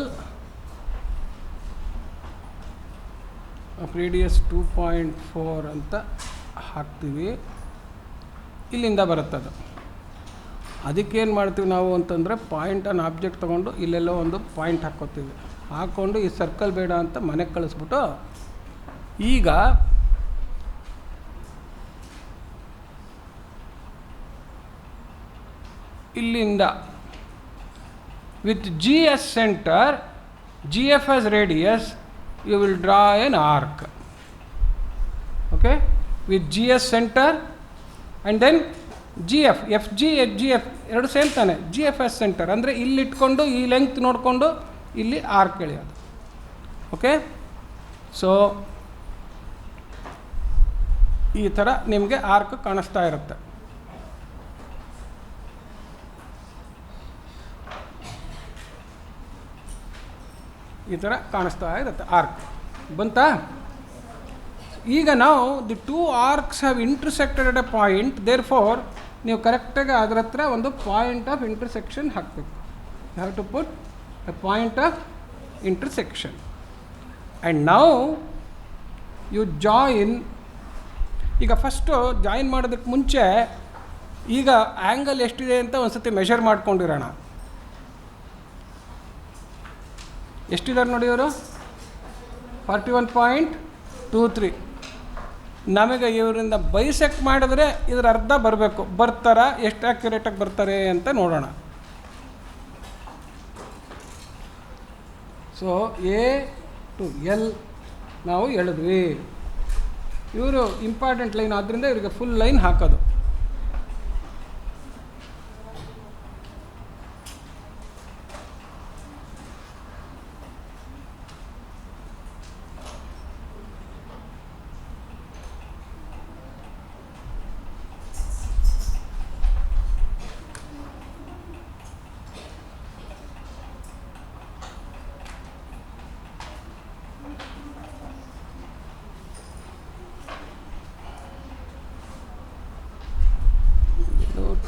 ಆಫ್ ರೇಡಿಯಸ್ 2.4 ಅಂತ ಹಾಕ್ತೀವಿ, ಇಲ್ಲಿಂದ ಬರುತ್ತದು. ಅದಕ್ಕೇನು ಮಾಡ್ತೀವಿ ನಾವು ಅಂತಂದರೆ ಪಾಯಿಂಟನ್ನು ಆಬ್ಜೆಕ್ಟ್ ತೊಗೊಂಡು ಇಲ್ಲೆಲ್ಲೋ ಒಂದು ಪಾಯಿಂಟ್ ಹಾಕ್ಕೋತೀವಿ. ಹಾಕ್ಕೊಂಡು ಈ ಸರ್ಕಲ್ ಬೇಡ ಅಂತ ಮನೆಗೆ ಕಳಿಸ್ಬಿಟ್ಟು ಈಗ ಇಲ್ಲಿಂದ with G as center, GF as radius, you will draw an arc. Okay, with G as center and then GF, FG, GF ಎರಡು ಸೇಮ್ ತಾನೆ. GF as center ಅಂದರೆ ಇಲ್ಲಿ ಇಟ್ಕೊಂಡು ಈ ಲೆಂತ್ ನೋಡಿಕೊಂಡು ಇಲ್ಲಿ ಆರ್ಕ್ ಎಳೆಯೋದು. ಓಕೆ, ಸೊ ಈ ಥರ ನಿಮಗೆ ಆರ್ಕ್ ಕಾಣಿಸ್ತಾ ಇರುತ್ತೆ. ಈ ಥರ ಕಾಣಿಸ್ತಾ ಇರುತ್ತೆ ಆರ್ಕ್. ಬಂತಾ? ಈಗ ನಾವು the two arcs have intersected at a point, therefore ನೀವು ಕರೆಕ್ಟಾಗಿ ಅದರ ಹತ್ರ ಒಂದು ಪಾಯಿಂಟ್ ಆಫ್ ಇಂಟರ್ಸೆಕ್ಷನ್ ಹಾಕಬೇಕು. You have to put a point of intersection and now you join. ಈಗ ಫಸ್ಟು ಜಾಯಿನ್ ಮಾಡೋದಕ್ಕೆ ಮುಂಚೆ ಈಗ ಆ್ಯಂಗಲ್ ಎಷ್ಟಿದೆ ಅಂತ ಒಂದು ಸತಿ ಮೆಷರ್ ಮಾಡ್ಕೊಂಡಿರೋಣ. ಎಷ್ಟಿದ್ದಾರೆ ನೋಡಿ ಇವರು? 41.23. ನಮಗೆ ಇವರಿಂದ ಬೈಸೆಕ್ಟ್ ಮಾಡಿದ್ರೆ ಇದರ ಅರ್ಧ ಬರಬೇಕು. ಬರ್ತಾರಾ? ಎಷ್ಟು ಆ್ಯಕ್ಯುರೇಟಾಗಿ ಬರ್ತಾರೆ ಅಂತ ನೋಡೋಣ. ಸೊ ಎ ಟು ಎಲ್ ನಾವು ಎಳೆದ್ವಿ. ಇವರು ಇಂಪಾರ್ಟೆಂಟ್ ಲೈನ್ ಆದ್ದರಿಂದ ಇವರಿಗೆ ಫುಲ್ ಲೈನ್ ಹಾಕೋದು.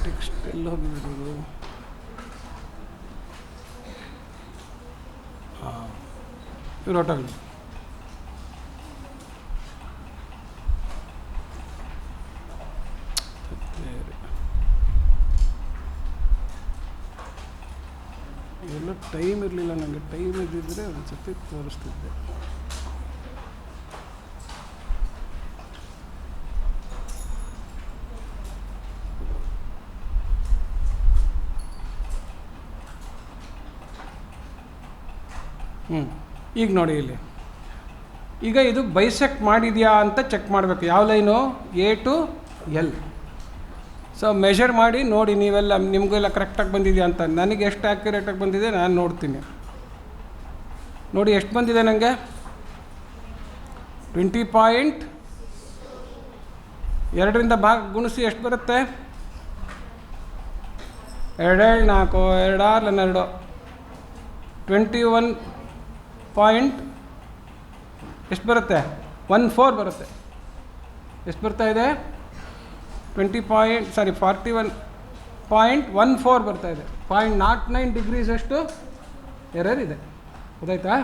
ಟೆಕ್ಸ್ಟ್ ಎಲ್ಲ ಹೋಗಿರೋದು. ಇವ್ರು ಹೋಟೆಲ್ ಎಲ್ಲ ಟೈಮ್ ಇರಲಿಲ್ಲ ನನಗೆ. ಟೈಮ್ ಇದ್ದಿದ್ದರೆ ಒಂದು ಸತಿ ತೋರಿಸ್ತಿದ್ದೆ. ಈಗ ನೋಡಿ ಇಲ್ಲಿ, ಈಗ ಇದು ಬೈಸೆಕ್ಟ್ ಮಾಡಿದೆಯಾ ಅಂತ ಚೆಕ್ ಮಾಡಬೇಕು. ಯಾವ line? A to L. So measure ಮಾಡಿ ನೋಡಿ ನೀವೆಲ್ಲ, ನಿಮಗೆಲ್ಲ ಕರೆಕ್ಟಾಗಿ ಬಂದಿದೆಯಾ ಅಂತ. ನನಗೆ ಎಷ್ಟು ಆ್ಯಕ್ಯುರೇಟಾಗಿ ಬಂದಿದೆ ನಾನು ನೋಡ್ತೀನಿ. ನೋಡಿ ಎಷ್ಟು ಬಂದಿದೆ ನನಗೆ? 20. 2ರಿಂದ ಗುಣಿಸಿ ಎಷ್ಟು ಬರುತ್ತೆ? 2 4 2 6 2 21 ಪಾಯಿಂಟ್ ಎಷ್ಟು ಬರುತ್ತೆ? 14 ಬರುತ್ತೆ. ಎಷ್ಟು ಬರ್ತಾ ಇದೆ? 41.14 ಬರ್ತಾ ಇದೆ. 0.09 ಡಿಗ್ರೀಸ್ ಅಷ್ಟು ಎರರ್ ಇದೆ. ಗೊತ್ತಾಯ್ತಾ?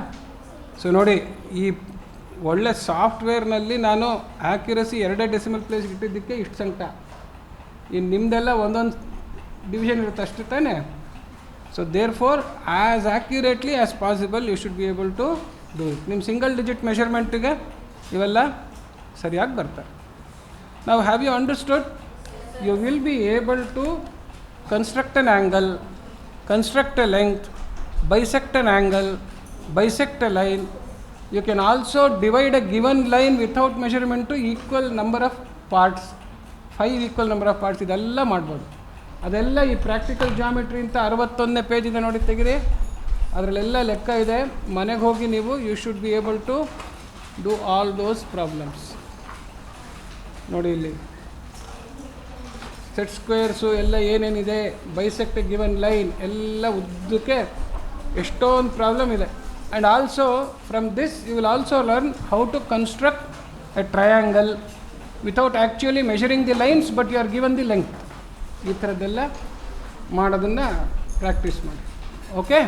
ಸೊ ನೋಡಿ, ಈ ಒಳ್ಳೆ ಸಾಫ್ಟ್ವೇರ್ನಲ್ಲಿ ನಾನು ಆ್ಯಕ್ಯುರಸಿ 2 ಡೆಸಿಮಲ್ ಪ್ಲೇಸ್ ಇಟ್ಟಿದ್ದಕ್ಕೆ ಇಷ್ಟು ಸಂಕಟ. ಇನ್ನು ನಿಮ್ಮದೆಲ್ಲ ಒಂದೊಂದು ಡಿವಿಷನ್ ಇರುತ್ತೆ ಅಷ್ಟೇ ತಾನೇ. So therefore as accurately as possible you should be able to do it. ನಿಮ್ಮ ಸಿಂಗಲ್ ಡಿಜಿಟ್ ಮೆಷರ್ಮೆಂಟಿಗೆ ಇವೆಲ್ಲ ಸರಿಯಾಗಿ ಬರ್ತಾರೆ. ನಾವು have you understood? You will be able to construct an angle, construct a length, bisect an angle, bisect a line. You can also divide a given line without measurement to equal number of parts, 5 equal number of parts. ಇದೆಲ್ಲ ಮಾಡ್ಬೋದು. ಅದೆಲ್ಲ ಈ practical geometry ಅಂತ 61ನೇ page ಇದೆ ನೋಡಿ, ತೆಗಿರಿ. ಅದರಲ್ಲೆಲ್ಲ ಲೆಕ್ಕ ಇದೆ. ಮನೆಗೆ ಹೋಗಿ ನೀವು you should be able to do all those problems. ನೋಡಿ ಇಲ್ಲಿ ಸೆಟ್ ಸ್ಕ್ವೇರ್ಸು ಎಲ್ಲ ಏನೇನಿದೆ, ಬೈಸೆಕ್ಟ್ ಗಿವನ್ ಲೈನ್ ಎಲ್ಲ ಉದ್ದಕ್ಕೆ ಎಷ್ಟೊಂದು ಪ್ರಾಬ್ಲಮ್ ಇದೆ. And also from this you will also learn how to construct a triangle without actually measuring the lines, but you are given the length. ಈ ಥರದ್ದೆಲ್ಲ ಮಾಡೋದನ್ನು ಪ್ರಾಕ್ಟೀಸ್ ಮಾಡಿ. ಓಕೆ.